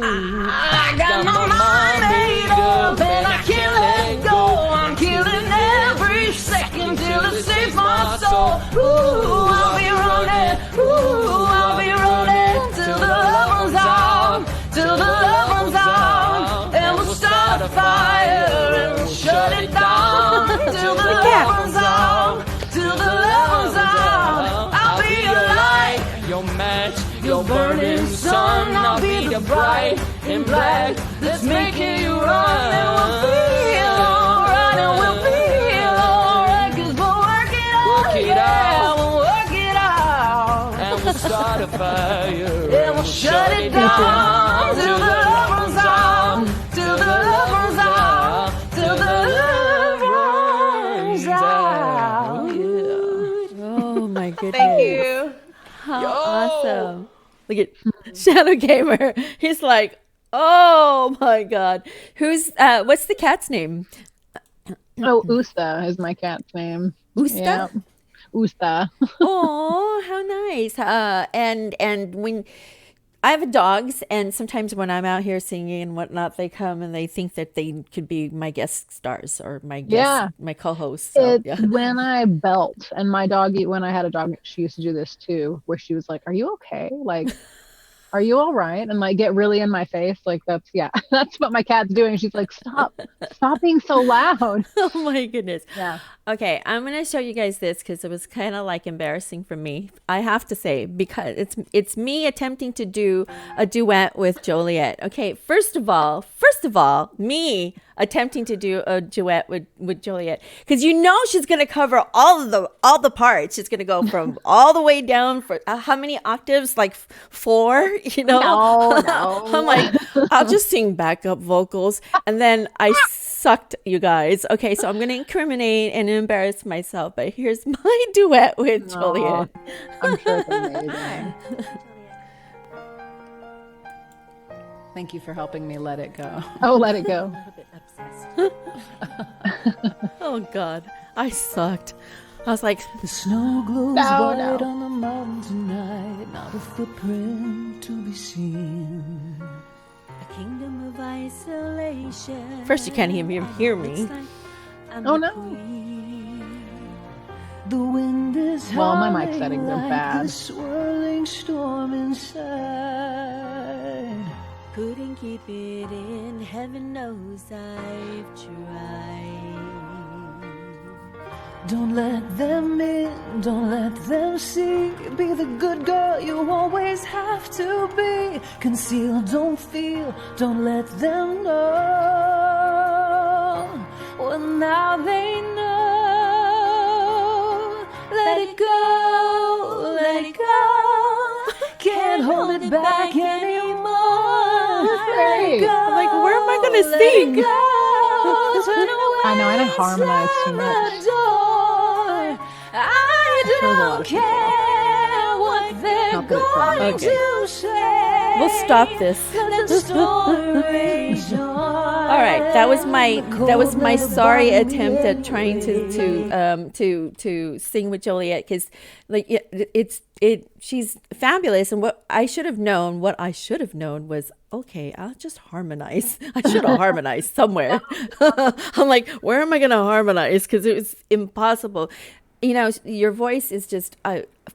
I got my mind made up and I can't let go. I'm killing every second till it saves my soul. Ooh, I'll be running, ooh, I'll be running till the love runs out, till the love runs out. And we'll start a fire and we'll shut it down till the love runs out, till the love runs out. I'll be your light, your match, your burning sun. I'll be the bright in black that's making you run. And we'll feel alright, and we'll feel alright, 'cause we'll work it out. Work it out. We'll work it out. And we'll start a fire. And we'll shut it down till the love runs out, till the love runs out, till the love runs out. Yeah. Oh my goodness. Thank you. How awesome. Look at Shadow Gamer. He's like, oh my God. What's the cat's name? Oh, Usta is my cat's name. Usta? Yeah. Usta. Oh, how nice. And when I have dogs, and sometimes when I'm out here singing and whatnot, they come and they think that they could be my guest stars or my my co-hosts. So, It's when I belt, and my doggy, when I had a dog, she used to do this too, where she was like, "Are you okay? Like, are you all right?" And like get really in my face. Like that's what my cat's doing. She's like, stop being so loud. Oh my goodness. Yeah. Okay, I'm gonna show you guys this because it was kind of like embarrassing for me. I have to say, because it's me attempting to do a duet with Joliet. Okay, first of all, me attempting to do a duet with Joliet, because she's gonna cover all the parts. She's gonna go from all the way down for how many octaves? Like 4, No. I'm like, I'll just sing backup vocals, and then I sucked, you guys. Okay, so I'm going to incriminate and embarrass myself, but here's my duet with Joliet. I'm sure it's amazing. Thank you for helping me let it go. Oh, let it go. Oh God, I sucked. I was like, The snow glows No, white no. on the mountain tonight, not a footprint to be seen. A kingdom of isolation. first you can't even hear me. Oh, no. The wind is Well, my mic howling settings are like bad. the swirling storm inside. Couldn't keep it in, heaven knows I've tried. Don't let them in, don't let them see. Be the good girl you always have to be. Conceal, don't feel, don't let them know. Well, now they know. Let it go, let it go. Can't hold it back anymore. Let it go. I'm like, where am I gonna sing? I know, I don't harmonize too much. I don't care what they're Not good for me. going Okay. to say. We'll stop this. All right, that was my sorry attempt at trying to sing with Joliet, because like she's fabulous, and what I should have known was, okay, I'll just harmonize. I should have harmonized somewhere. I'm like, where am I going to harmonize? Because it was impossible. You know, your voice is just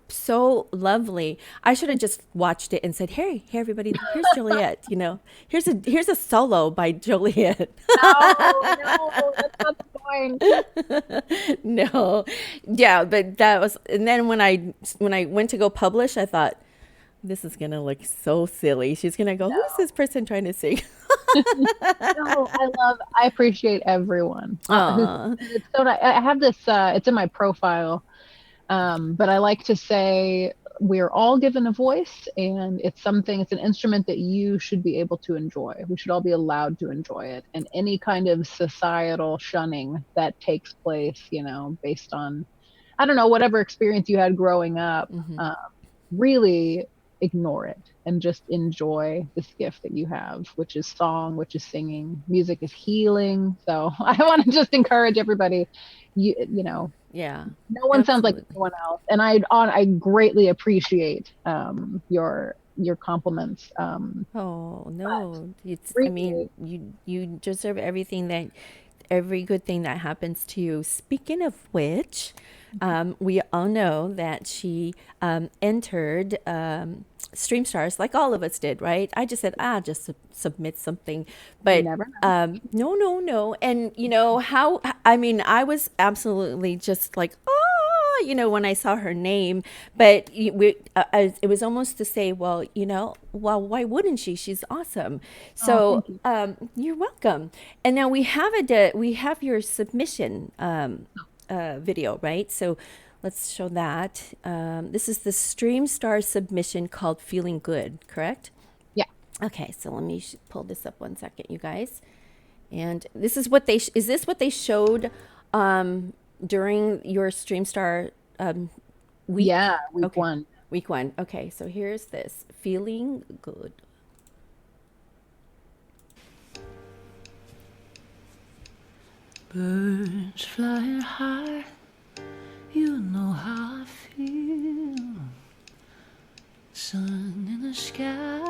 so lovely. I should have just watched it and said, hey everybody, here's Joliet. You know, here's a solo by Joliet. No, that's not the point. No, yeah, but that was. And then when I went to go publish, I thought, this is gonna look so silly. She's gonna go, who's this person trying to sing? No, I appreciate everyone. It's so nice. I have this, it's in my profile, but I like to say we're all given a voice, and it's an instrument that you should be able to enjoy. We should all be allowed to enjoy it. And any kind of societal shunning that takes place, you know, based on, I don't know, whatever experience you had growing up, really ignore it and just enjoy this gift that you have, which is song, which is singing. Music is healing. So I want to just encourage everybody, you know, Yeah, no one sounds like anyone else. And I greatly appreciate your compliments. Oh no, it's. Really? I mean, you deserve every good thing that happens to you. Speaking of which, we all know that she entered Stream Stars, like all of us did, right? I just said, just submit something, but never know. no. And you know how? I mean, I was absolutely just like, oh, you know, when I saw her name, but it was almost to say, well, you know, well, why wouldn't she? She's awesome. So you're welcome. And now we have your submission video, right? So let's show that. This is the Stream Star submission called Feeling Good, correct? Yeah. Okay, so let me pull this up 1 second, you guys. And this is what is this what they showed during your Stream Star week? Yeah, week Okay. one. Week one. Okay, so here's this. Feeling Good. Birds flying high, you know how I feel. Sun in the sky,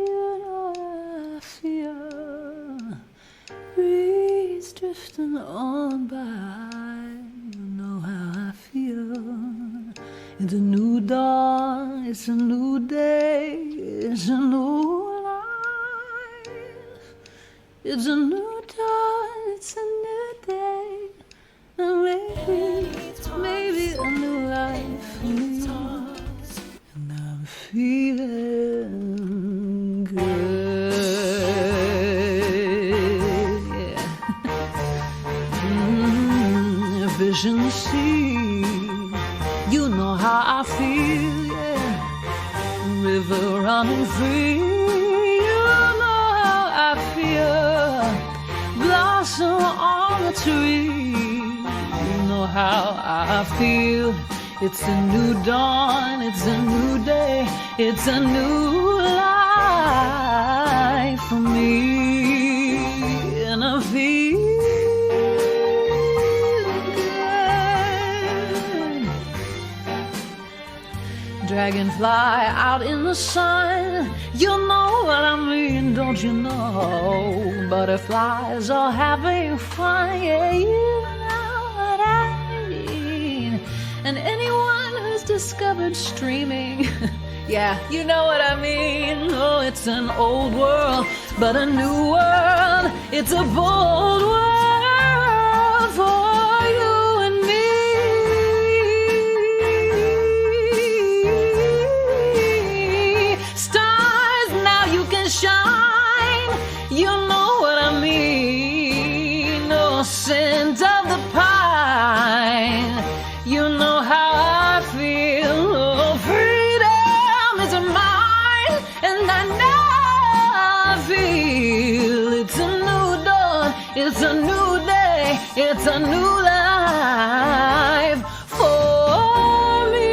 you know how I feel. Breeze drifting on by, you know how I feel. It's a new dawn, it's a new day, it's a new life. It's a new dawn, it's a new day, and maybe a new life for me. And I'm feeling good. Yeah. Fish in the sea, you know how I feel. Yeah. River running free, you know how I feel. Blossom on the tree, you know how I feel. It's a new dawn, it's a new day, it's a new life for me. And I feel good. Dragonfly out in the sun, you know what I mean, don't you know? Butterflies are having fun, yeah, you know what I mean. And anyone who's discovered streaming, yeah, you know what I mean. Oh, it's an old world, but a new world. It's a bold world for you scent of the pine. You know how I feel. Oh, freedom is mine, and I know I feel it's a new dawn, it's a new day, it's a new life for me.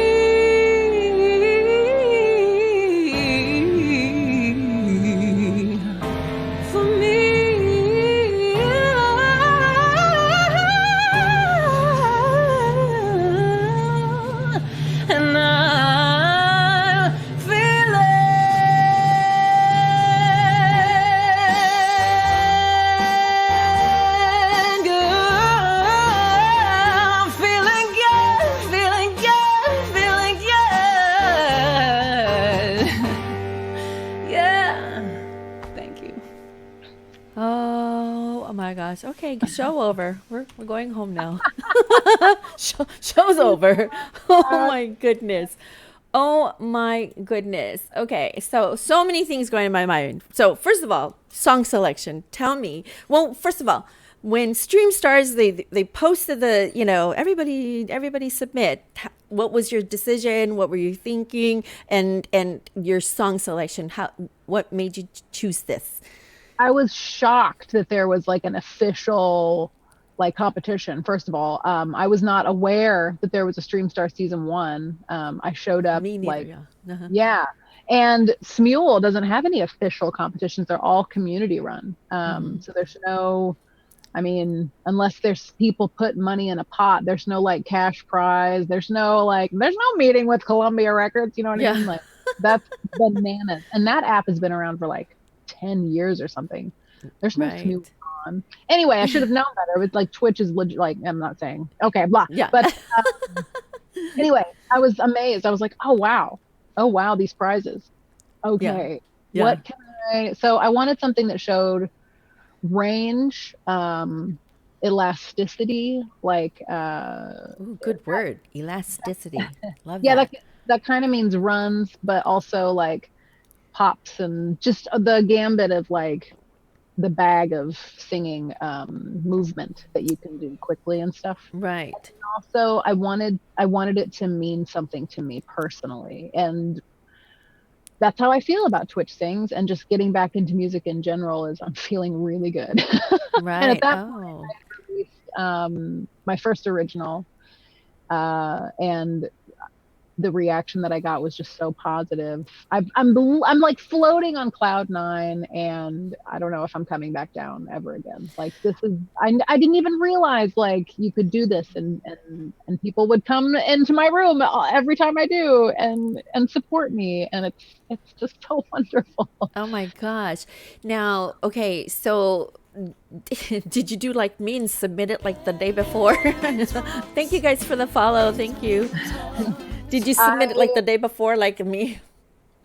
For me. And I'm feeling good, feeling good, feeling good, feeling good. Yeah. Thank you. Oh my gosh. Okay, show over. We're going home now. Show's over. Oh my goodness. Oh my goodness. Okay, so many things going in my mind. So first of all, song selection. Tell me. Well, first of all, when Stream Stars they posted the, everybody submit. What was your decision? What were you thinking? And your song selection. What made you choose this? I was shocked that there was like an official like competition. First of all, I was not aware that there was a Stream Star season 1. I showed up Me neither, like, yeah. Uh-huh. yeah. And Smule doesn't have any official competitions. They're all community run. So there's no, I mean, unless there's people put money in a pot, there's no like cash prize. There's no meeting with Columbia Records. You know what I mean? Like that's bananas. And that app has been around for like 10 years or something. There's no Right. Smule on. Anyway, I should have known better. It's like Twitch is legit. Like, I'm not saying, okay, blah. Yeah. But anyway, I was amazed. I was like, oh wow, these prizes. Okay, Yeah. what can so I wanted something that showed range, elasticity, like Ooh, good word. Elasticity. Love yeah, that. that kind of means runs, but also like pops and just the gambit of like the bag of singing movement that you can do quickly and stuff. Right. And also I wanted it to mean something to me personally, and that's how I feel about Twitch things, and just getting back into music in general is I'm feeling really good. Right. And at that point I released my first original, and the reaction that I got was just so positive. I'm like floating on cloud 9, and I don't know if I'm coming back down ever again. Like this is, I didn't even realize like you could do this, and people would come into my room every time I do and support me, and it's just so wonderful. Oh my gosh. Now, okay, so did you do like me and submit it like the day before? Thank you guys for the follow. Thank you. Did you submit it like the day before, like me?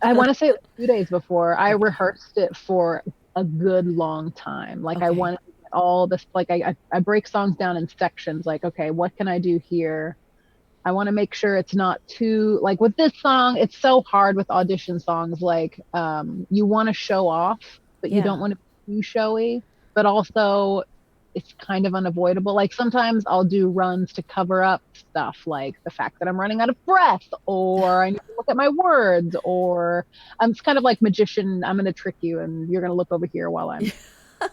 I want to say 2 days before. I rehearsed it for a good long time. Like I Okay. wanted to get all this, like I break songs down in sections. Like, okay, what can I do here? I want to make sure it's not too, like with this song, it's so hard with audition songs. Like you want to show off, but you Yeah. don't want to be too showy, but also it's kind of unavoidable. Like sometimes I'll do runs to cover up stuff, like the fact that I'm running out of breath, or I need to look at my words, or it's kind of like magician. I'm going to trick you and you're going to look over here while I'm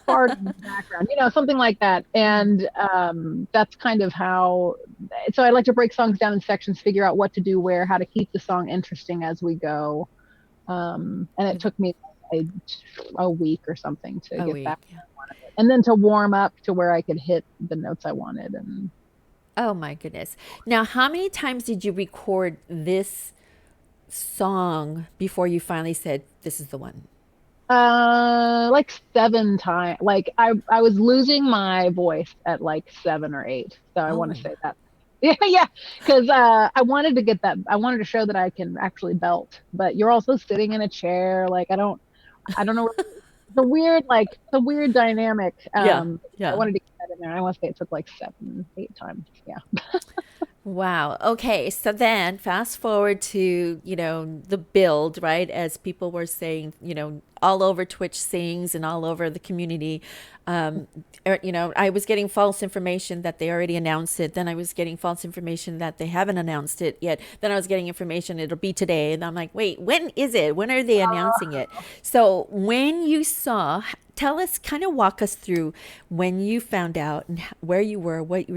farting in the background, something like that. And that's kind of how, so I like to break songs down in sections, figure out what to do where, how to keep the song interesting as we go. And it took me a week or something to get back. Yeah. And then to warm up to where I could hit the notes I wanted. And Oh my goodness. Now, how many times did you record this song before you finally said, this is the one? like 7 times. Like I was losing my voice at like 7 or 8. So I want to say that. Yeah, because I wanted to get that. I wanted to show that I can actually belt. But you're also sitting in a chair. Like I don't know. The weird dynamic. Yeah. I wanted to get that in there. I want to say it took like 7, 8 times. Yeah. Wow. Okay. So then fast forward to, the build, right? As people were saying, all over Twitch sings and all over the community. I was getting false information that they already announced it. Then I was getting false information that they haven't announced it yet. Then I was getting information it'll be today. And I'm like, wait, when is it? When are they announcing it? So when you saw, tell us, kind of walk us through when you found out and where you were, what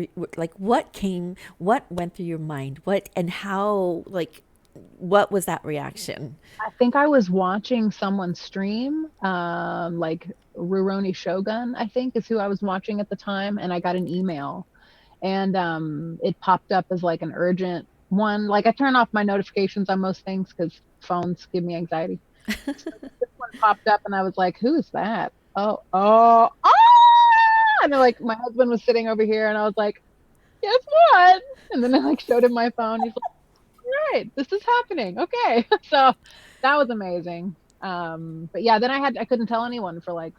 went through your mind, and how, what was that reaction? I think I was watching someone stream, like Rurouni Shogun, I think is who I was watching at the time. And I got an email and it popped up as like an urgent one. Like I turn off my notifications on most things because phones give me anxiety. So this one popped up and I was like, who is that? Oh. And then, like, my husband was sitting over here and I was like, guess what? And then I like showed him my phone. He's like, all right, this is happening. Okay. So that was amazing. But yeah, then I couldn't tell anyone for like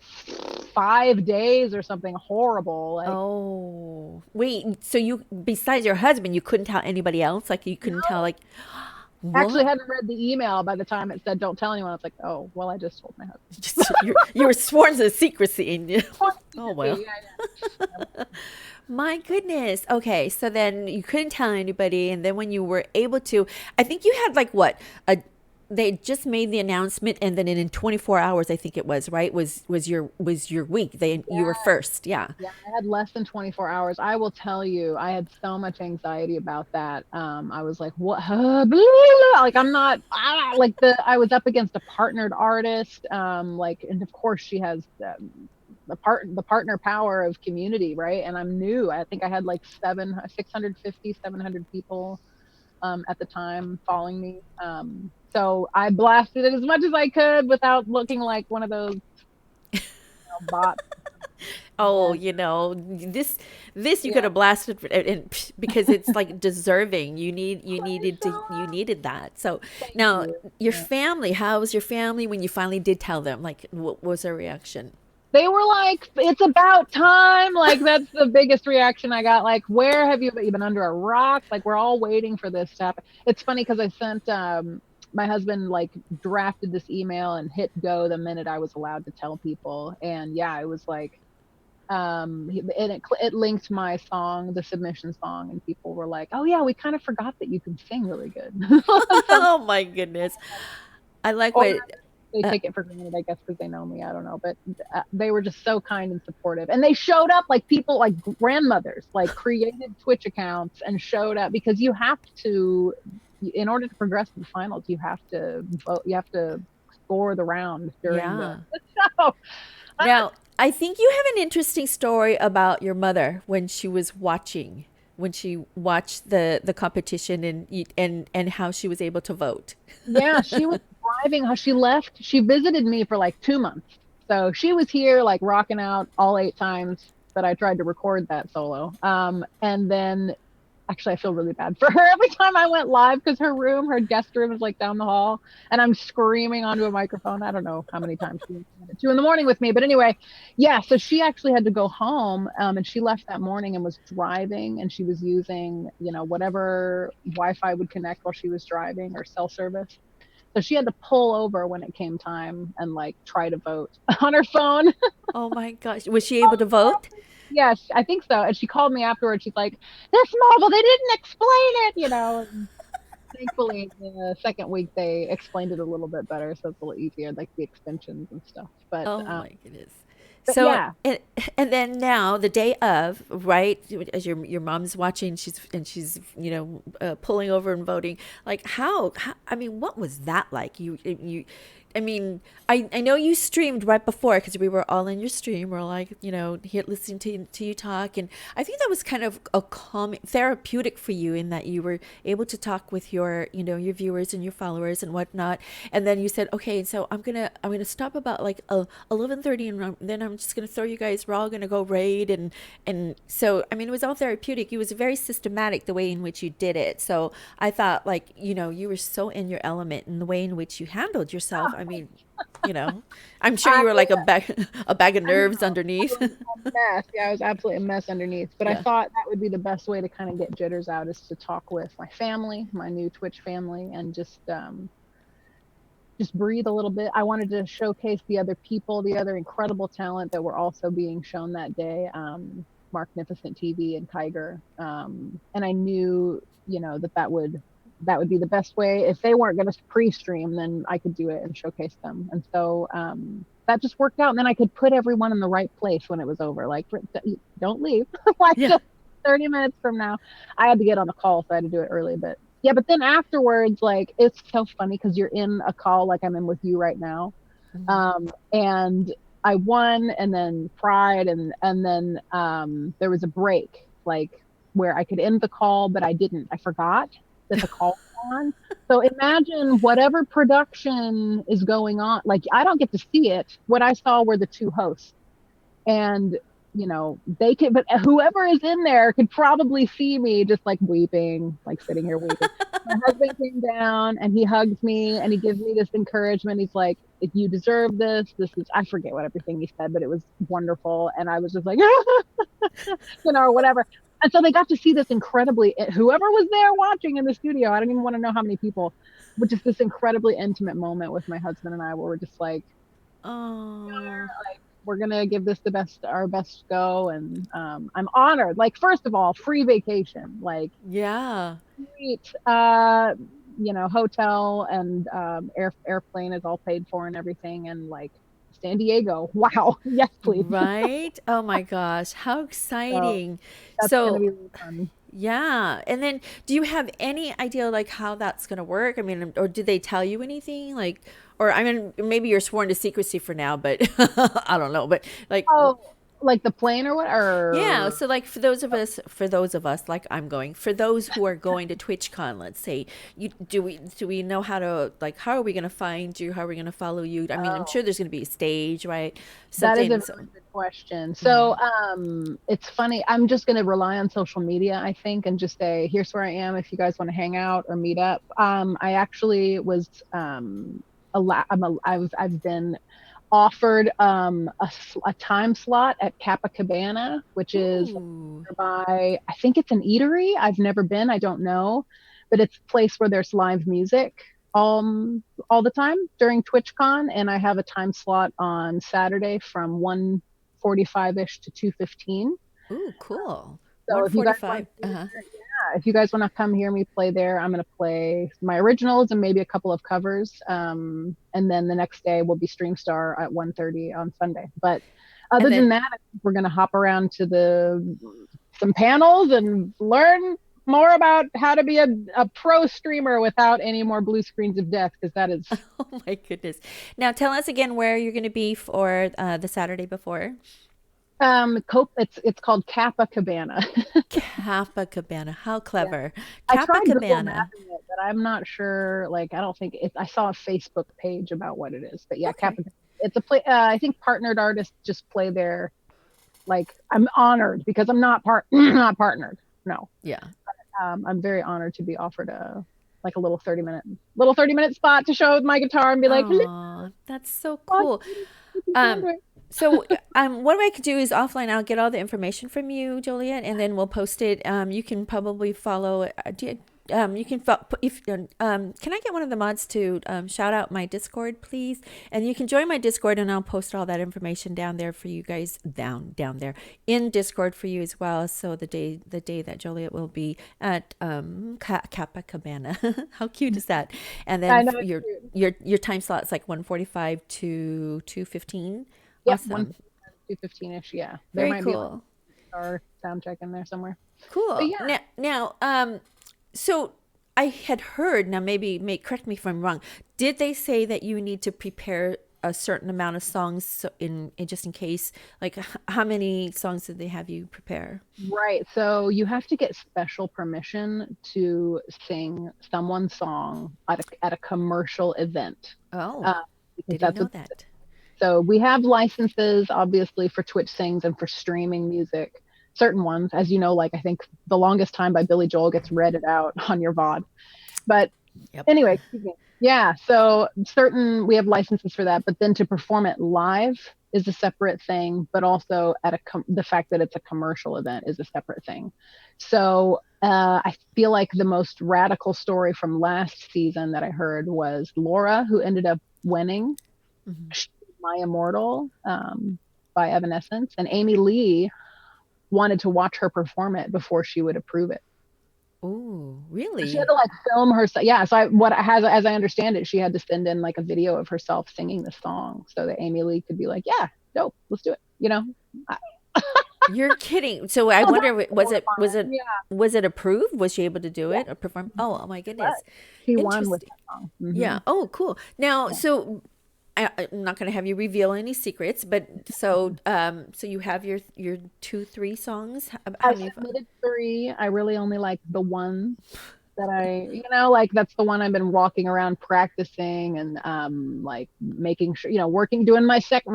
5 days or something horrible. Like, Oh, wait. So you, besides your husband, you couldn't tell anybody else? Like you couldn't tell, like, actually what? hadn't read the email by the time it said don't tell anyone. I was like, oh, well, I just told my husband. You were sworn to secrecy. And oh, well. Yeah. My goodness. Okay. So then you couldn't tell anybody. And then when you were able to, I think you had like what? They just made the announcement, and then in 24 hours, I think it was, right? Was your week. You were first. Yeah. Yeah, I had less than 24 hours. I will tell you, I had so much anxiety about that. I was like, what? Like, I'm not, I was up against a partnered artist. And of course she has the partner power of community, right? And I'm new. I think I had like 650, 700 people at the time following me. So I blasted it as much as I could without looking like one of those bots. Oh, this you could have blasted because it's like deserving. You needed that. So now your family, how was your family when you finally did tell them? Like, what was their reaction? They were like, it's about time. Like, that's the biggest reaction I got. Like, where have you been under a rock? Like, we're all waiting for this to happen. It's funny because I sent my husband like drafted this email and hit go the minute I was allowed to tell people. And yeah, it was like, it linked my song, the submission song, and people were like, oh yeah, we kind of forgot that you can sing really good. Oh my goodness. I like what they take it for granted, I guess, because they know me. I don't know, but they were just so kind and supportive, and they showed up like people, like grandmothers, like created Twitch accounts and showed up, because you have to, in order to progress to the finals, you have to vote, you have to score the round during the show. Now, I think you have an interesting story about your mother when she was watching, when she watched the competition and how she was able to vote. Yeah, she was driving. How she left. She visited me for like 2 months. So she was here like rocking out all 8 times that I tried to record that solo. And then actually I feel really bad for her every time I went live, because her guest room is like down the hall, and I'm screaming onto a microphone. I don't know how many times she was at 2 a.m. with me, but anyway, yeah, so she actually had to go home, and she left that morning and was driving, and she was using, whatever Wi-Fi would connect while she was driving, or cell service. So she had to pull over when it came time and like try to vote on her phone. Oh my gosh. Was she able to vote? Yes, I think so. And she called me afterwards. She's like, this marble, they didn't explain it, And thankfully, the second week, they explained it a little bit better. So it's a little easier, like the extensions and stuff. But oh my goodness. So, yeah. and then now the day of, right, as your mom's watching, she's pulling over and voting. Like how, I mean, what was that like? I mean, I know you streamed right before, because we were all in your stream. We're like, here listening to you talk. And I think that was kind of a calm, therapeutic for you, in that you were able to talk with your, your viewers and your followers and whatnot. And then you said, okay, so I'm going to stop about like 11:30, and then I'm just going to throw you guys, we're all going to go raid. And so, I mean, it was all therapeutic. It was very systematic, the way in which you did it. So I thought, like, you were so in your element, and the way in which you handled yourself. I mean, I'm sure you were like a bag of nerves underneath. A mess. Yeah, I was absolutely a mess underneath. But I thought that would be the best way to kind of get jitters out, is to talk with my family, my new Twitch family, and just just breathe a little bit. I wanted to showcase the other people, the other incredible talent that were also being shown that day. Magnificent TV and Kiger. And I knew, that would be the best way. If they weren't going to pre-stream, then I could do it and showcase them. And so that just worked out. And then I could put everyone in the right place when it was over. Like, don't leave. Like, just 30 minutes from now. I had to get on a call, so I had to do it early. But yeah, but then afterwards, like, it's so funny because you're in a call like I'm in with you right now. And I won and then cried, and then there was a break, like, where I could end the call, but I didn't. I forgot that the call was on. So imagine whatever production is going on. Like, I don't get to see it. What I saw were the two hosts. And, they could, but whoever is in there could probably see me just like weeping, like sitting here weeping. My husband came down and he hugs me and he gives me this encouragement. He's like, if you deserve this, I forget what everything he said, but it was wonderful. And I was just like, or whatever. And so they got to see this incredibly, whoever was there watching in the studio, I don't even want to know how many people, but just this incredibly intimate moment with my husband and I, where we're just like, we're going to give this our best go. And I'm honored. Like, first of all, free vacation, like, sweet, hotel and airplane is all paid for and everything. And like, San Diego. Wow. Yes, please. Right? Oh my gosh. How exciting. That's going to be really fun. Yeah. And then do you have any idea like how that's going to work? I mean, or did they tell you anything? Like, or I mean, maybe you're sworn to secrecy for now, but I don't know. But like, like the plane or what? Or yeah. So like for those of us, like I'm going, for those who are going to TwitchCon, let's say, do we know how to, like, how are we going to find you? How are we going to follow you? I mean, I'm sure there's going to be a stage, right? Something, that is a really good question. So it's funny. I'm just going to rely on social media, I think, and just say, here's where I am if you guys want to hang out or meet up. I actually was I've been offered a time slot at Capacabana, which is nearby. I think it's an eatery. I've never been. I don't know, but it's a place where there's live music all the time during TwitchCon, and I have a time slot on Saturday from 1:45ish to 2:15. Ooh, cool. So 1:45. If you guys want to come hear me play there, I'm going to play my originals and maybe a couple of covers. And then the next day will be StreamStar at 1:30 on Sunday. But other than that, I think we're going to hop around to some panels and learn more about how to be a pro streamer without any more blue screens of death, because that is... Oh my goodness. Now tell us again where you're going to be for the Saturday before. It's called Capacabana. Capacabana. How clever. I tried Google Capacabana. mapping it, but I'm not sure. Like, I don't think I saw a Facebook page about what it is, but yeah, Okay. Capacabana. It's a play. I think partnered artists just play there. Like, I'm honored because I'm not not partnered. No. Yeah. I'm very honored to be offered a little 30-minute spot to show my guitar and be like, Aw, that's so cool. So what I could do is offline, I'll get all the information from you, Joliet, and then we'll post it. You can probably follow. Can I get one of the mods to shout out my Discord, please? And you can join my Discord, and I'll post all that information down there for you guys, down there in Discord for you as well. So the day that Joliet will be at Capacabana. How cute is that? And then your time slot is like 1:45 to 2:15. Yeah, Awesome. 2:15ish. Yeah, Very there might cool. be our sound check in there somewhere. Cool. But yeah. Now, so I had heard. Now, correct me if I'm wrong. Did they say that you need to prepare a certain amount of songs in just in case? Like, how many songs did they have you prepare? Right. So you have to get special permission to sing someone's song at a commercial event. Oh, because didn't know that. So we have licenses, obviously, for Twitch Sings and for streaming music. Certain ones, as you know, like I think The Longest Time by Billy Joel gets read out on your VOD. But anyway, yeah, so we have licenses for that. But then to perform it live is a separate thing, but also the fact that it's a commercial event is a separate thing. So I feel like the most radical story from last season that I heard was Laura, who ended up winning My Immortal by Evanescence, and Amy Lee wanted to watch her perform it before she would approve it. Oh, So she really? had to like film herself. Yeah. So as I understand it, she had to send in like a video of herself singing the song so that Amy Lee could be like, yeah, dope, let's do it. You know? I- You're kidding. So I Oh, wonder, that's horrifying. Yeah. was it approved? Was she able to do Yeah. it or perform? Oh my But goodness. she won with Interesting. that song. Yeah. Oh, cool. Now, so I'm not going to have you reveal any secrets, but so so you have your 2, 3 songs. How I many? submitted 3. I really only like the one that like that's the one I've been walking around practicing and like making sure, doing dissect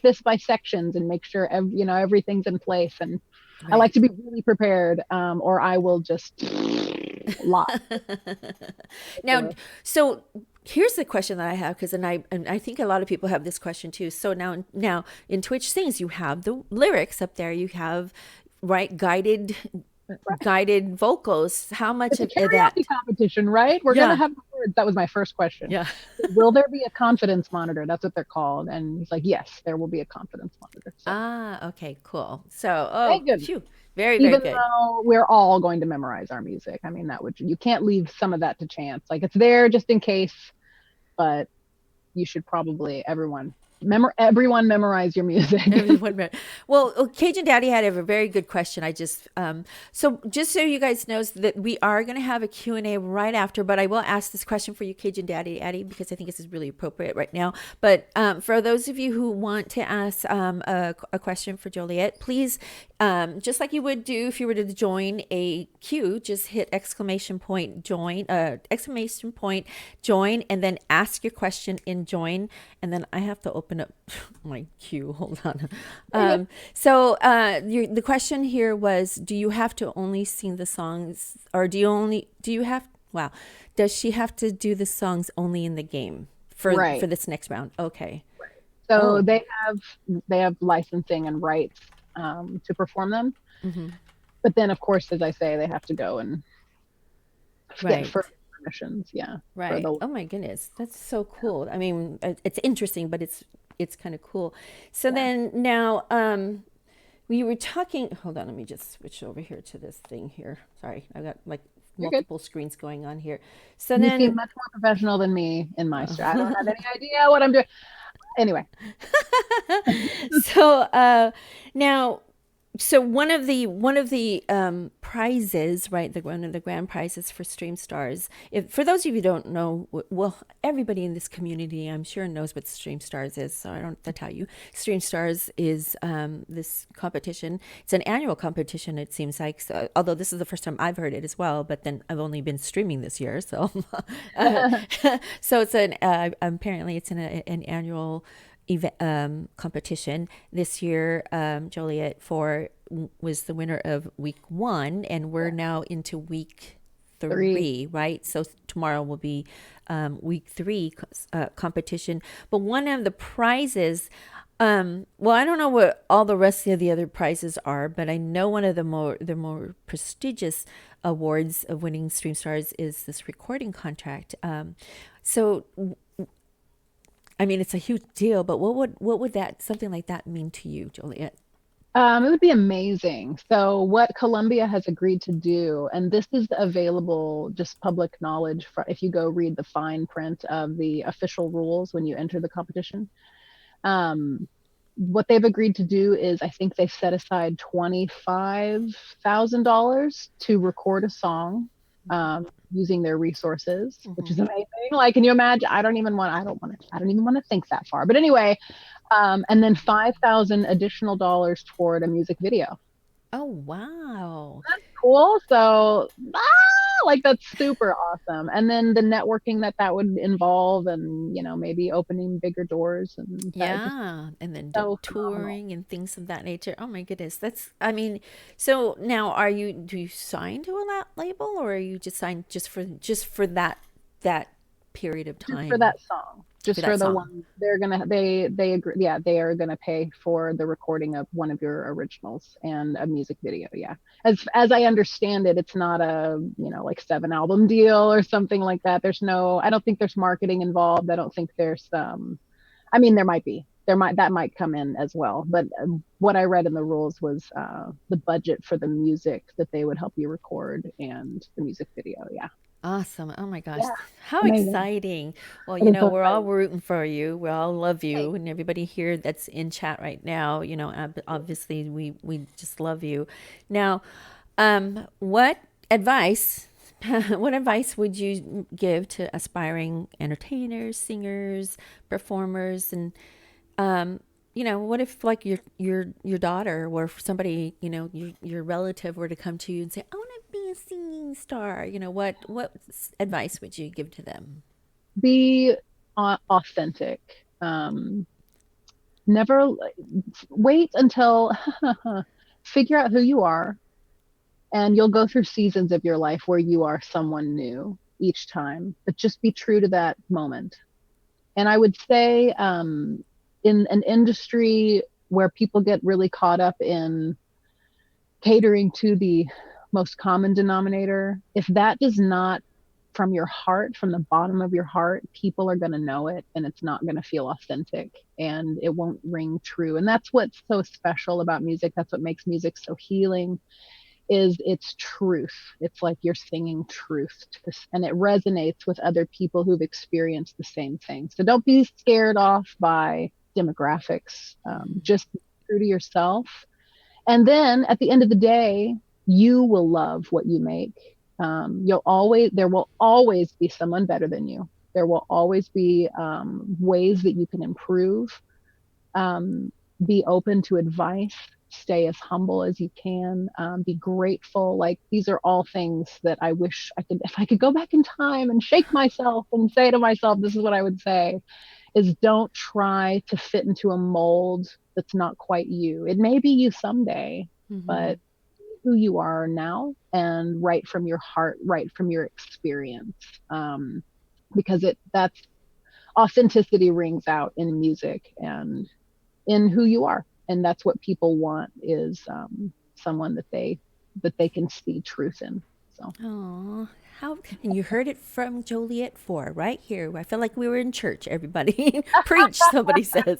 this by sections and make sure everything's in place. And I like to be really prepared, or I will just lie. Now, so here's the question that I have, because I think a lot of people have this question too. So now in Twitch Sings, you have the lyrics up there. You have guided vocals. How much It's a of that? karaoke competition, right? We're Yeah. gonna have the words. That was my first question. Yeah. Will there be a confidence monitor? That's what they're called. And he's like, yes, there will be a confidence monitor. So, Okay, cool. So, thank goodness. phew, very, very Even good. though we're all going to memorize our music. I mean, you can't leave some of that to chance. Like, it's there just in case, but you should probably everyone memorize your music. Well, Cajun Daddy had a very good question. I just so you guys know that we are going to have a Q&A right after, but I will ask this question for you, Cajun Daddy, because I think this is really appropriate right now. But for those of you who want to ask a question for Joliet, please, just like you would do if you were to join a queue, just hit !join, join, and then ask your question in join, and then I have to open up my queue. Hold on. So the question here was, do you have to only sing the songs, or does she have to do the songs only in the game for this next round? Okay. So they have licensing and rights to perform them. Mm-hmm. But then, of course, as I say, they have to go and get further permissions. Yeah. Right. Oh my goodness, that's so cool. I mean, it's interesting, but it's kind of cool. So then now, we were talking. Hold on, let me just switch over here to this thing here. Sorry, I've got like multiple screens going on here. So you then, seem much more professional than me in my I don't have any idea what I'm doing. Anyway. So now, so one of the prizes, right? One of the grand prizes for Stream Stars. For those of you who don't know, well, everybody in this community, I'm sure, knows what Stream Stars is, so I don't have to tell you. Stream Stars is this competition. It's an annual competition, it seems like. So, although this is the first time I've heard it as well, but then I've only been streaming this year, so so it's apparently it's an annual competition. This year, Joliet4 was the winner of week 1, and we're now into week 3, right? So tomorrow will be week 3 competition. But one of the prizes, well, I don't know what all the rest of the other prizes are, but I know one of the more prestigious awards of winning Stream Stars is this recording contract. So I mean, it's a huge deal, but what would something like that mean to you, Joliet? It would be amazing. So what Columbia has agreed to do, and this is available, just public knowledge, if you go read the fine print of the official rules when you enter the competition. What they've agreed to do is, I think they've set aside $25,000 to record a song using their resources, which is amazing. Like, can you imagine? I don't even want to think that far. But anyway, and then $5,000 additional dollars toward a music video. Oh, wow. That's cool. So, like, that's super awesome. And then the networking that would involve, and maybe opening bigger doors, and and then touring and things of that nature. Oh my goodness, I mean, so now do you sign to a label, or are you just signed just for that period of time? Just for that song. just that for the song. one. They're gonna they agree. Yeah, they are gonna pay for the recording of one of your originals and a music video. Yeah, as I understand it, it's not a like 7 album deal or something like that. There's no. I don't think there's marketing involved. I don't think there's I mean, there might be. That might come in as well. But what I read in the rules was the budget for the music that they would help you record and the music video. Yeah. Awesome. Oh my gosh. Yeah. How Amazing. exciting. Well, It is so we're all exciting. rooting for you. We all love you. Thanks. And everybody here that's in chat right now, obviously we just love you. Now, what advice, what advice would you give to aspiring entertainers, singers, performers, and what if like your daughter or if somebody, your relative were to come to you and say, I want to be a singing star, what advice would you give to them? Be authentic. Never wait until figure out who you are, and you'll go through seasons of your life where you are someone new each time, but just be true to that moment. And I would say in an industry where people get really caught up in catering to the most common denominator, if that does not from your heart, from the bottom of your heart, people are going to know it and it's not going to feel authentic and it won't ring true. And that's what's so special about music. That's what makes music so healing, is its truth. It's like you're singing truth to this, and it resonates with other people who've experienced the same thing. So don't be scared off by demographics. Just be true to yourself. And then at the end of the day, you will love what you make. There will always be someone better than you. There will always be ways that you can improve. Be open to advice. Stay as humble as you can. Be grateful. Like, these are all things that I wish if I could go back in time and shake myself and say to myself, this is what I would say, is don't try to fit into a mold that's not quite you. It may be you someday, but who you are now, and right from your heart, right from your experience. Because that's authenticity rings out in music and in who you are. And that's what people want, is someone that they can see truth in. So. Oh, and you heard it from Joliet4 right here. I feel like we were in church, everybody. Preach, somebody says.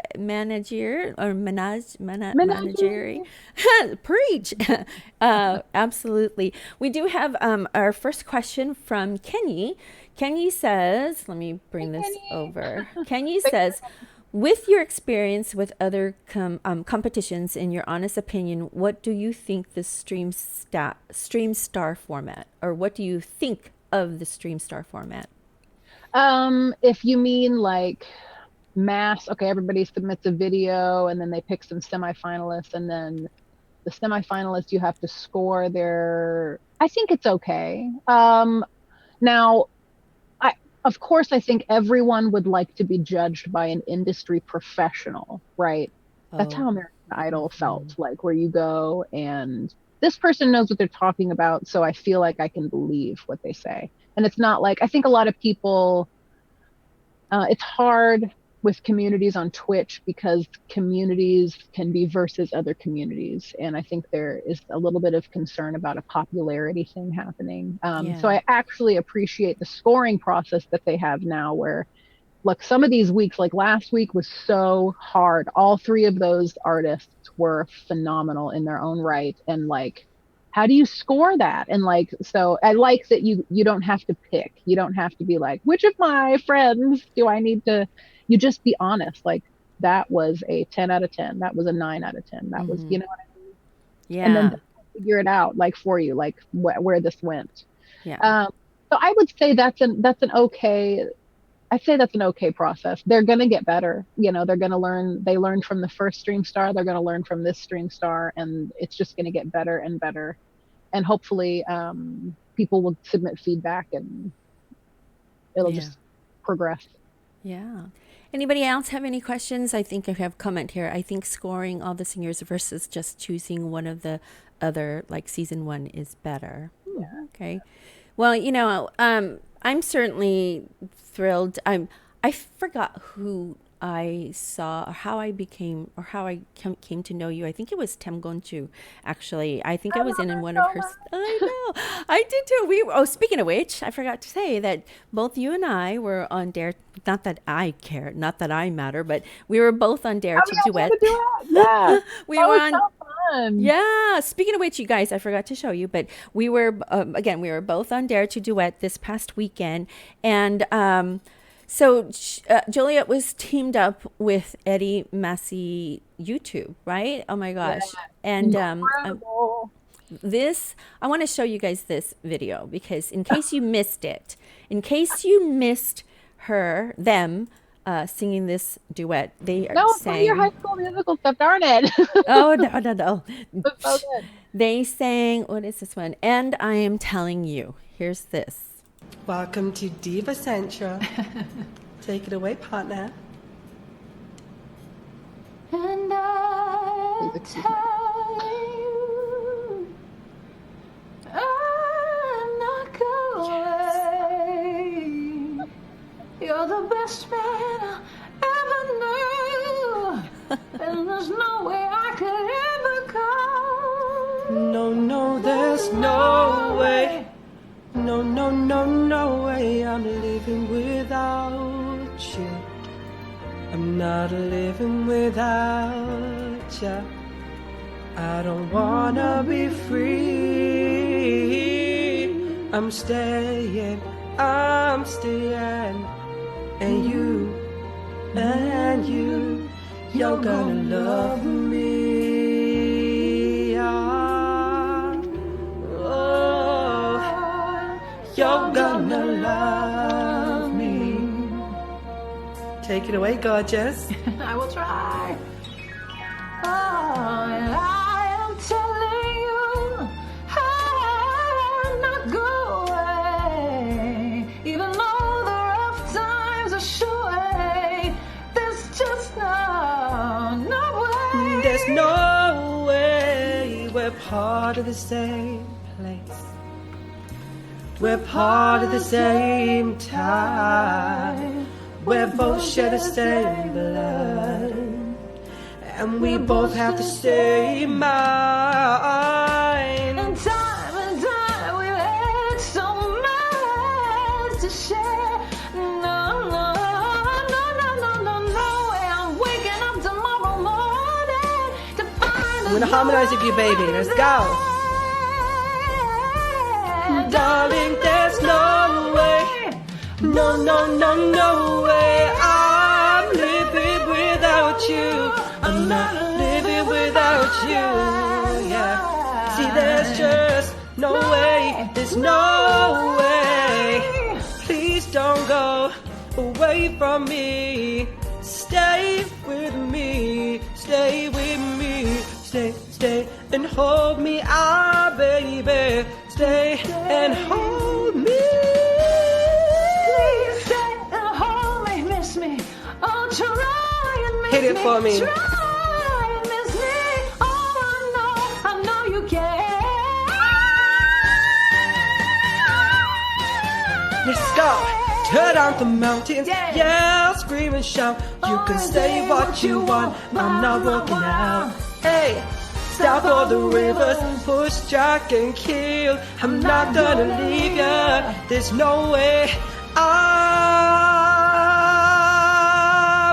Manager or manageri. Preach. Absolutely. We do have our first question from Kenny. Kenny says, let me bring this over. Kenny says, with your experience with other competitions, in your honest opinion, what do you think the Stream Star format, or what do you think of the Stream Star format? If you mean like okay, everybody submits a video and then they pick some semifinalists, and then the semifinalists, you have to score I think it's okay. Now, of course, I think everyone would like to be judged by an industry professional, right? That's how American Idol felt, like, where you go and this person knows what they're talking about, so I feel like I can believe what they say. And it's not like, I think a lot of people, it's hard with communities on Twitch because communities can be versus other communities. And I think there is a little bit of concern about a popularity thing happening. So I actually appreciate the scoring process that they have now, where, look, some of these weeks, like last week was so hard. All three of those artists were phenomenal in their own right. And like, how do you score that? And like, so I like that you don't have to pick. You don't have to be like, which of my friends do I need to, you just be honest. Like, that was a 10 out of 10. That was a 9 out of 10. That was, you know what I mean? Yeah. And then figure it out, like, for you, like where this went. Yeah. So I would say that's an okay, I'd say that's an okay process. They're going to get better. They're going to learn. They learned from the first Stream Star. They're going to learn from this Stream Star, and it's just going to get better and better. And hopefully people will submit feedback and it'll just progress. Yeah. Anybody else have any questions? I think I have a comment here. I think scoring all the singers versus just choosing one of the other, like season one, is better. Yeah. Okay. Well, I'm certainly thrilled. I forgot who I saw or how I came to know you. I think it was Tem Gonchu, actually. I think I was in one of her. I know, I did too. Speaking of which, I forgot to say that both you and I were on Dare. Not that I care, not that I matter, but we were both on Dare to Duet. Yeah, we were on. So fun. Yeah. Speaking of which, you guys, I forgot to show you, but we were again. We were both on Dare to Duet this past weekend, and so Joliet was teamed up with Eddie Massey YouTube, right? Oh my gosh! Yeah. And I want to show you guys this video because in case you missed it, in case you missed them singing this duet, they sang your High School Musical stuff. Darn it! Oh no! That's so good. They sang, what is this one? And I Am Telling You. Here's this. Welcome to Diva Central. Take it away, partner. And I tell you, I'm not going. You're the best man I ever knew, and there's no way I could ever go. No, there's no way. No way. I'm living without you. I'm not living without you. I don't wanna be free. I'm staying. And you're gonna love me. You're gonna love me. Take it away, gorgeous. I will try. Oh, and I am telling you, I'm not going. Even though the rough times are short, there's just no way. There's no way. We're part of the same place. We're part of the same time. We're both share the same blood, and we both have the same mind. And time we've had so much to share. No way. I'm waking up tomorrow morning to find I'm gonna harmonize with you, baby. Let's go. Darling, there's no way. No way. I'm living without you. I'm not living without you. Yeah. See, there's just no way. There's no way. Please don't go away from me. Stay with me. Stay with me. Stay and hold me. Baby. Stay and hold me. Please stay and hold me, miss me. Oh, try and miss me. Hit it for me. Try and miss me. Oh, I know you can. Let's go. Turn out the mountains. Yeah, scream and shout. You can say what you want. I'm not working out. Hey. Stop all the rivers, push, jack, and kill. I'm not gonna leave ya. There's no way I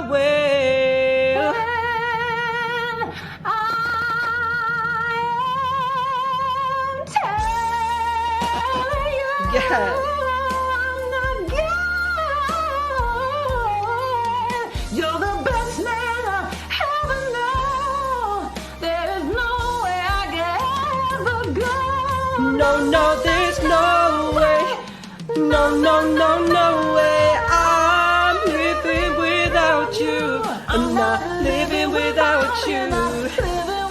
will. And I am telling you, Yeah. I'm not going. You're the best man I ever know. There is no way I can ever go. No, there's no way. No way. I'm living without you. I'm not living without you.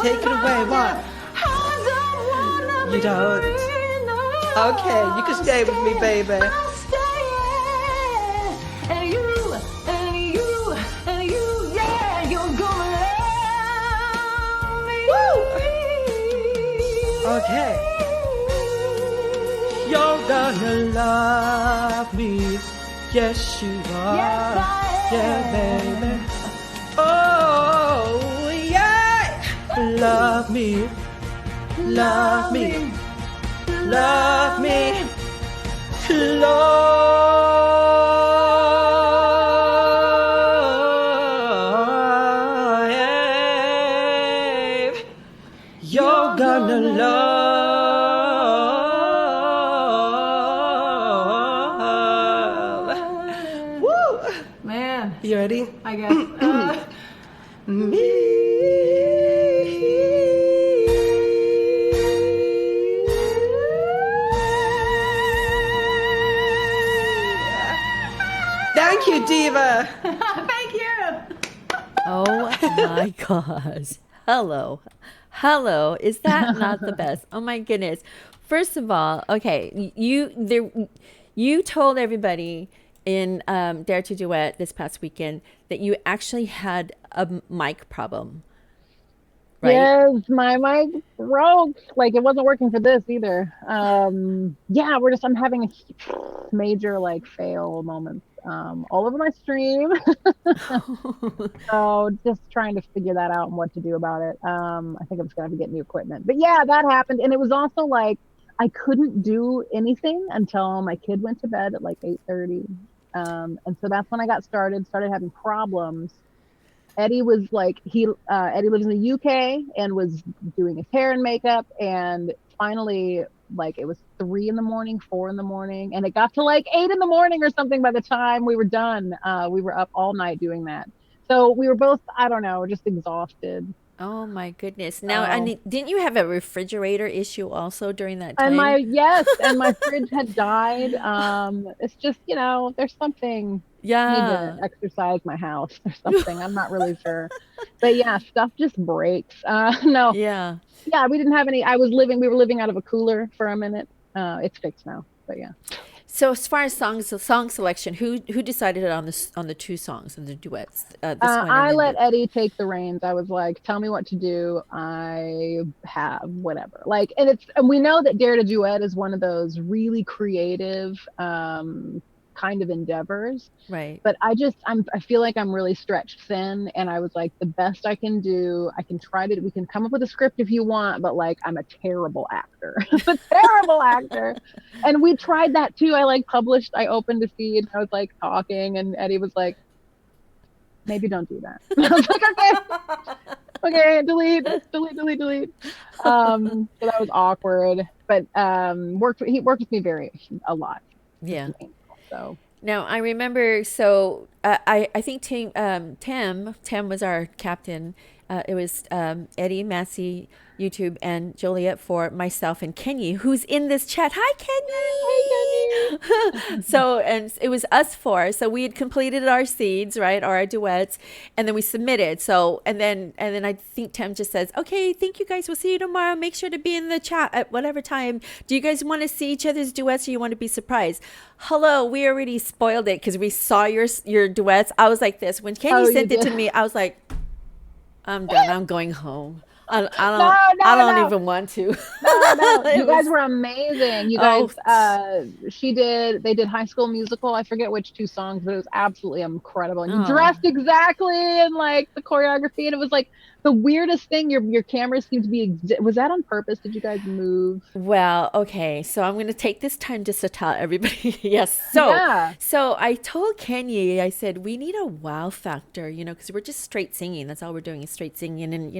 Take it away, what? You don't? Okay, you can stay with me, baby. I'll stay, and you, yeah, you're gonna love me. Okay. You're gonna love me. Yes, you are. Yeah, baby. Oh, yeah. Love me. Love me. Love me. Love. You're gonna love. Woo! Man, You ready? I guess. Thank you, Diva. Thank you. Oh my gosh. Hello. Hello. Is that not the best? Oh my goodness. First of all, okay, you told everybody in Dare to Duet this past weekend that you actually had a mic problem. Right? Yes, my mic broke. Like it wasn't working for this either. Yeah, I'm having a major like fail moments all over my stream. So just trying to figure that out and what to do about it. I think I'm just gonna have to get new equipment. But yeah, that happened, and it was also like I couldn't do anything until my kid went to bed at like 8:30, and so that's when I started having problems. Eddie was like Eddie lives in the UK and was doing his hair and makeup, and finally like it was 3 in the morning, 4 in the morning, and it got to like 8 in the morning or something by the time we were done. We were up all night doing that, so we were both, I don't know, just exhausted. Oh my goodness. Now, didn't you have a refrigerator issue also during that time? And my fridge had died. It's just, there's something. I need to exercise my house or something. I'm not really sure. But yeah, stuff just breaks. No. Yeah. Yeah, we didn't have any. We were living out of a cooler for a minute. It's fixed now. But yeah. So as far as song selection, who decided on the two songs and the duets? This one I let Eddie take the reins. I was like, "Tell me what to do. I have whatever." Like, and we know that Dare to Duet is one of those really creative kind of endeavors. Right. But I feel like I'm really stretched thin, and I was like, the best I can do, we can come up with a script if you want, but like I'm a terrible actor. I'm a terrible actor. And we tried that too. I opened a feed, I was like talking, and Eddie was like, maybe don't do that. I was like, okay, delete. So that was awkward, but he worked with me a lot. Yeah. So now I remember. So I think Tim was our captain. It was Eddie, Massey, YouTube, and Joliet4, myself, and Kenny, who's in this chat. Hi, Kenny. So, and it was us four. So we had completed our seeds, right, or our duets, and then we submitted. So, and then I think Tim just says, "Okay, thank you guys. We'll see you tomorrow. Make sure to be in the chat at whatever time. Do you guys want to see each other's duets, or you want to be surprised?" Hello, we already spoiled it because we saw your duets. I was like this when Kenny sent it to me. I was like, I'm done. I'm going home. I don't even want to. No. You guys were amazing. You guys, they did High School Musical. I forget which two songs, but it was absolutely incredible. And you dressed exactly in like the choreography, and it was like the weirdest thing. Your camera seemed to be, was that on purpose? Did you guys move? Well, okay. So I'm going to take this time just to tell everybody. Yes. So I told Kenny, I said, we need a wow factor, because we're just straight singing. That's all we're doing is straight singing. And,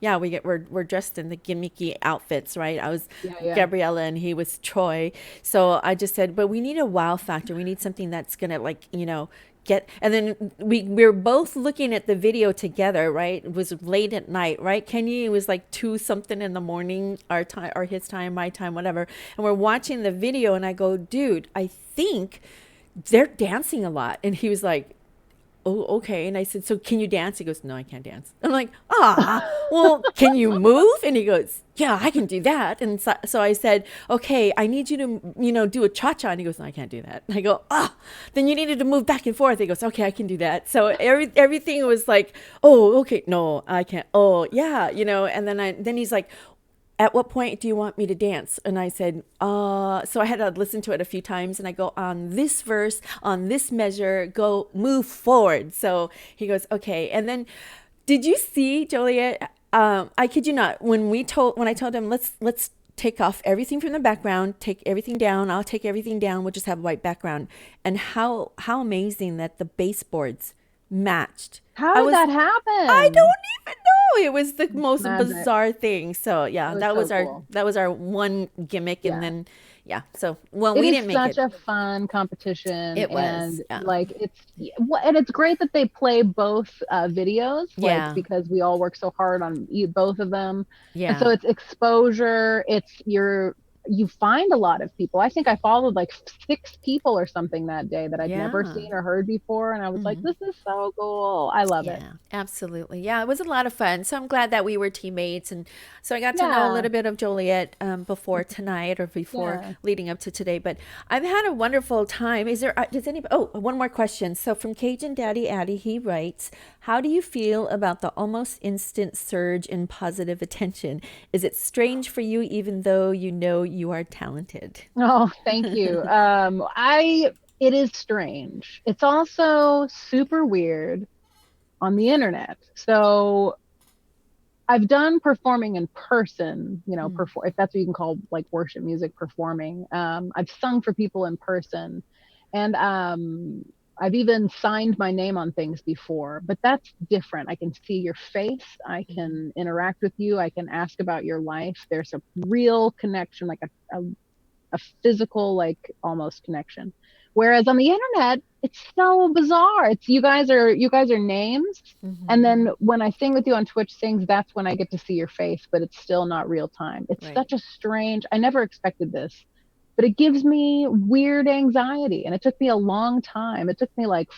we're dressed in the gimmicky outfits, right? I was Gabriella and he was Troy. So I just said, but we need a wow factor. We need something that's going to and then we were both looking at the video together, right? It was late at night, right? Kenny, it was like 2 something in the morning, our time, or his time, my time, whatever. And we're watching the video and I go, dude, I think they're dancing a lot. And he was like, oh, okay. And I said, so can you dance? He goes, no, I can't dance. I'm like, well, can you move? And he goes, yeah, I can do that. And so I said, okay, I need you to, do a cha-cha. And he goes, no, I can't do that. And I go, then you needed to move back and forth. He goes, okay, I can do that. So everything was like, oh, okay, no, I can't. Oh, yeah, and then he's like, at what point do you want me to dance? And I said, so I had to listen to it a few times, and I go, on this verse, on this measure, go move forward. So he goes, okay. And then, did you see, Joliet? I kid you not. When I told him, let's take off everything from the background, take everything down. I'll take everything down. We'll just have a white background. And how amazing that the baseboards matched. How did that happen? I don't even know. It was the most Magic. bizarre thing. So yeah, that was so cool. that was our one gimmick, and then so we It didn't is make it. such a fun competition. It was, and like and it's great that they play both videos, like, because we all work so hard on both of them. Yeah. And so it's exposure. It's you find a lot of people. I think I followed like 6 people or something that day that I'd never seen or heard before. And I was like, this is so cool. I love it. Absolutely. Yeah, it was a lot of fun. So I'm glad that we were teammates. And so I got to know a little bit of Joliet before tonight, or before leading up to today. But I've had a wonderful time. Does anybody, one more question. So from Cajun Daddy Addy, he writes, how do you feel about the almost instant surge in positive attention? Is it strange for you, even though you know you are talented? Oh, thank you. It is strange. It's also super weird on the internet. So I've done performing in person, if that's what you can call like worship music performing. I've sung for people in person, and I've even signed my name on things before, but that's different. I can see your face. I can interact with you. I can ask about your life. There's a real connection, like a physical, like almost connection. Whereas on the internet, it's so bizarre. It's you guys are names. And then when I sing with you on Twitch Sings, that's when I get to see your face, but it's still not real time. It's such a strange, I never expected this. But it gives me weird anxiety. And it took me a long time. It took me like,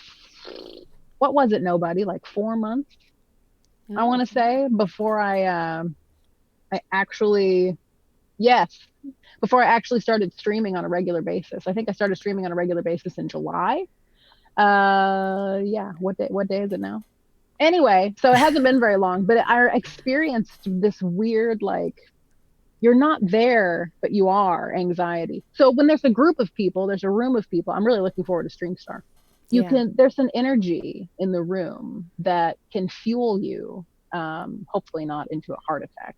what was it, nobody? Like 4 months, I want to say, before I actually started streaming on a regular basis. I think I started streaming on a regular basis in July. What day is it now? Anyway, so it hasn't been very long, but I experienced this weird, like, you're not there, but you are anxiety. So when there's a group of people, there's a room of people, I'm really looking forward to StreamStar. There's an energy in the room that can fuel you, hopefully not into a heart attack,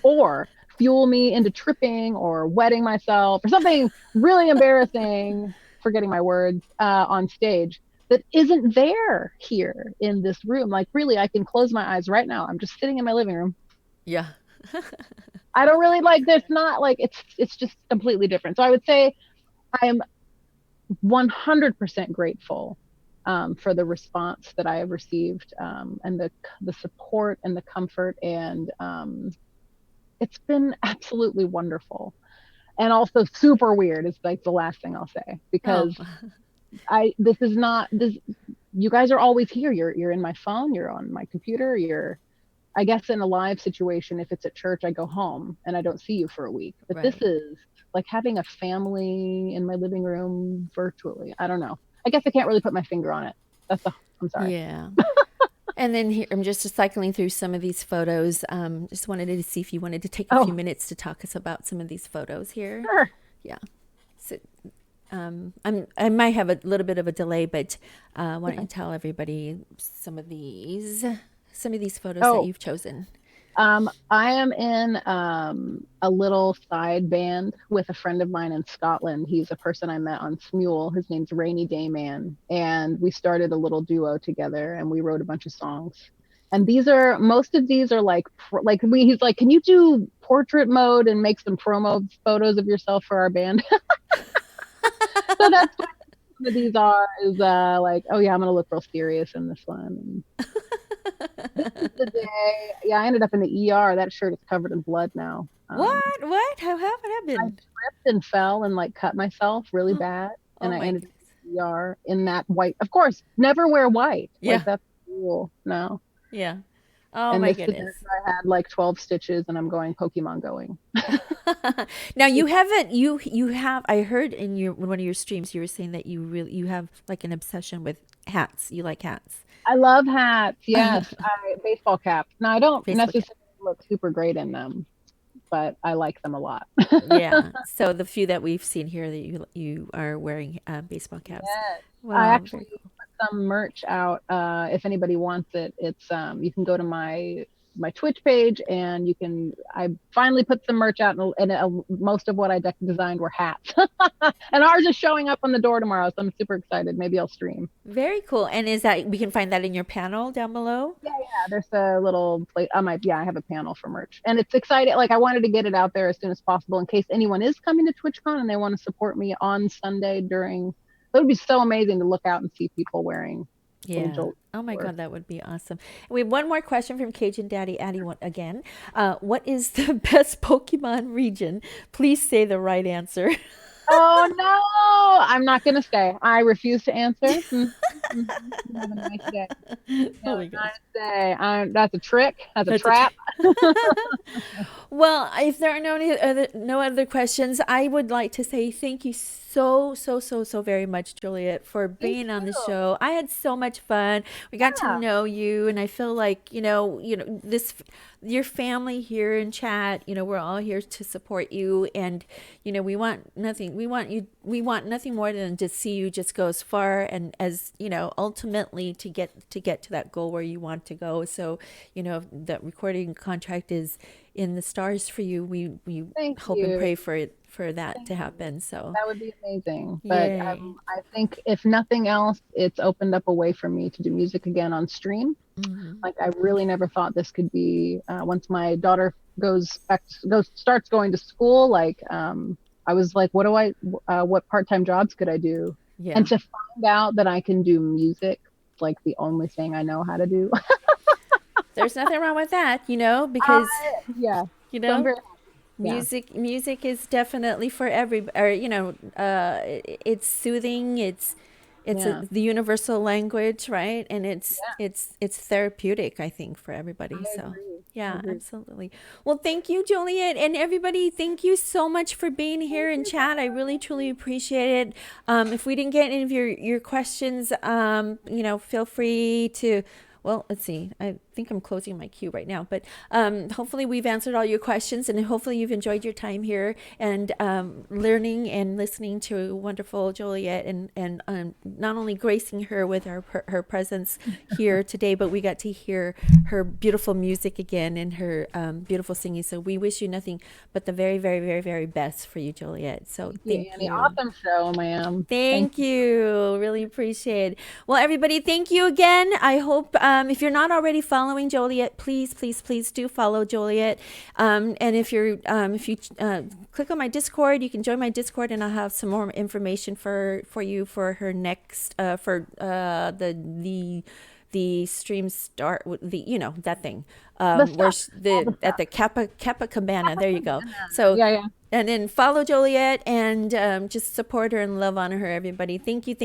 or fuel me into tripping or wetting myself or something really embarrassing, forgetting my words, on stage that isn't there here in this room. Like, really, I can close my eyes right now. I'm just sitting in my living room. Yeah. I don't really like this. Not like it's just completely different. So I would say I am 100% grateful for the response that I have received, and the support and the comfort, and it's been absolutely wonderful. And also super weird is like the last thing I'll say, because you guys are always here. You're in my phone, you're on my computer, I guess in a live situation, if it's at church, I go home and I don't see you for a week. But this is like having a family in my living room virtually. I don't know. I guess I can't really put my finger on it. I'm sorry. Yeah. And then here, I'm just cycling through some of these photos. Just wanted to see if you wanted to take a few minutes to talk us about some of these photos here. Sure. Yeah. So, I might have a little bit of a delay, but why don't you tell everybody some of these photos that you've chosen? I am in a little side band with a friend of mine in Scotland. He's a person I met on Smule. His name's Rainy Day Man. And we started a little duo together, and we wrote a bunch of songs. And most of these are he's like, can you do portrait mode and make some promo photos of yourself for our band? So that's what some of these are, is like, oh yeah, I'm gonna look real serious in this one. This is the day. I ended up in the ER. That shirt is covered in blood now. What? How happened? I tripped and fell and like cut myself really bad, and I ended up in the ER in that white. Of course, never wear white. Yeah, like, that's cool. No. Yeah. Oh, and my goodness. I had like 12 stitches, and I'm going Pokemon going. Now you have, I heard in one of your streams, you were saying that you have like an obsession with hats. You like hats. I love hats. Yes. Baseball caps. Now I don't necessarily look super great in them, but I like them a lot. Yeah. So the few that we've seen here that you are wearing baseball caps. Yes. I Wow. actually put some merch out. If anybody wants it, it's you can go to my Twitch page and I finally put some merch out, and most of what I designed were hats. And ours is showing up on the door tomorrow, so I'm super excited. Maybe I'll stream. Very cool. And is that we can find that in your panel down below? Yeah, there's a little place. I have a panel for merch, and it's exciting. Like, I wanted to get it out there as soon as possible in case anyone is coming to TwitchCon and they want to support me on Sunday during. It would be so amazing to look out and see people wearing. Yeah. Oh my God, that would be awesome. We have one more question from Cajun Daddy Addy again. What is the best Pokemon region? Please say the right answer. Oh no, I'm not gonna say. I refuse to answer. Have a nice day. Oh my gosh. That's a trick. That's a trap. Well, if there are no other questions, I would like to say thank you so very much, Joliet, for being on the show. I had so much fun. We got to know you, and I feel like your family here in chat. We're all here to support you, and we want nothing more than to see you just go as far and as ultimately to get to that goal where you want to go. So that recording contract is in the stars for you. We hope and pray for that to happen. So that would be amazing. But I think if nothing else, it's opened up a way for me to do music again on stream. Mm-hmm. Like, I really never thought this could be once my daughter starts going to school. Like, I was like, what part-time jobs could I do? Yeah. And to find out that I can do music, like the only thing I know how to do. There's nothing wrong with that, because music is definitely for everybody. It's soothing. It's the universal language, right? And it's therapeutic, I think, for everybody. Absolutely. Well, thank you, Joliet, and everybody. Thank you so much for being here in chat. I really truly appreciate it. If we didn't get any of your questions, feel free to. Well, let's see. I think I'm closing my queue right now, but hopefully we've answered all your questions, and hopefully you've enjoyed your time here and learning and listening to wonderful Joliet and not only gracing her with her presence here today, but we got to hear her beautiful music again and her beautiful singing. So we wish you nothing but the very, very, very, very best for you, Joliet. So thank you. Awesome show, ma'am. Thank you. Really appreciate it. Well, everybody, thank you again. I hope if you're not already following Joliet, please do follow Joliet. And if you click on my Discord, you can join my Discord, and I'll have some more information for you for her next the stream start with that thing at the Kappa Cabana. There you go. So and then follow Joliet and just support her and love on her, everybody. Thank you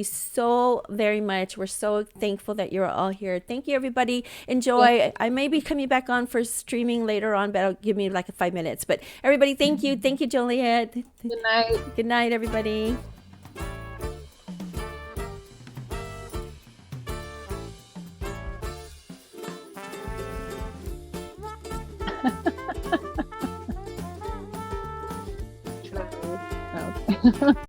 so very much. We're so thankful that you're all here. Thank you, everybody. Enjoy. I may be coming back on for streaming later on, but it'll give me like 5 minutes. But everybody, thank you, Joliet. Good night. Good night, everybody. Okay.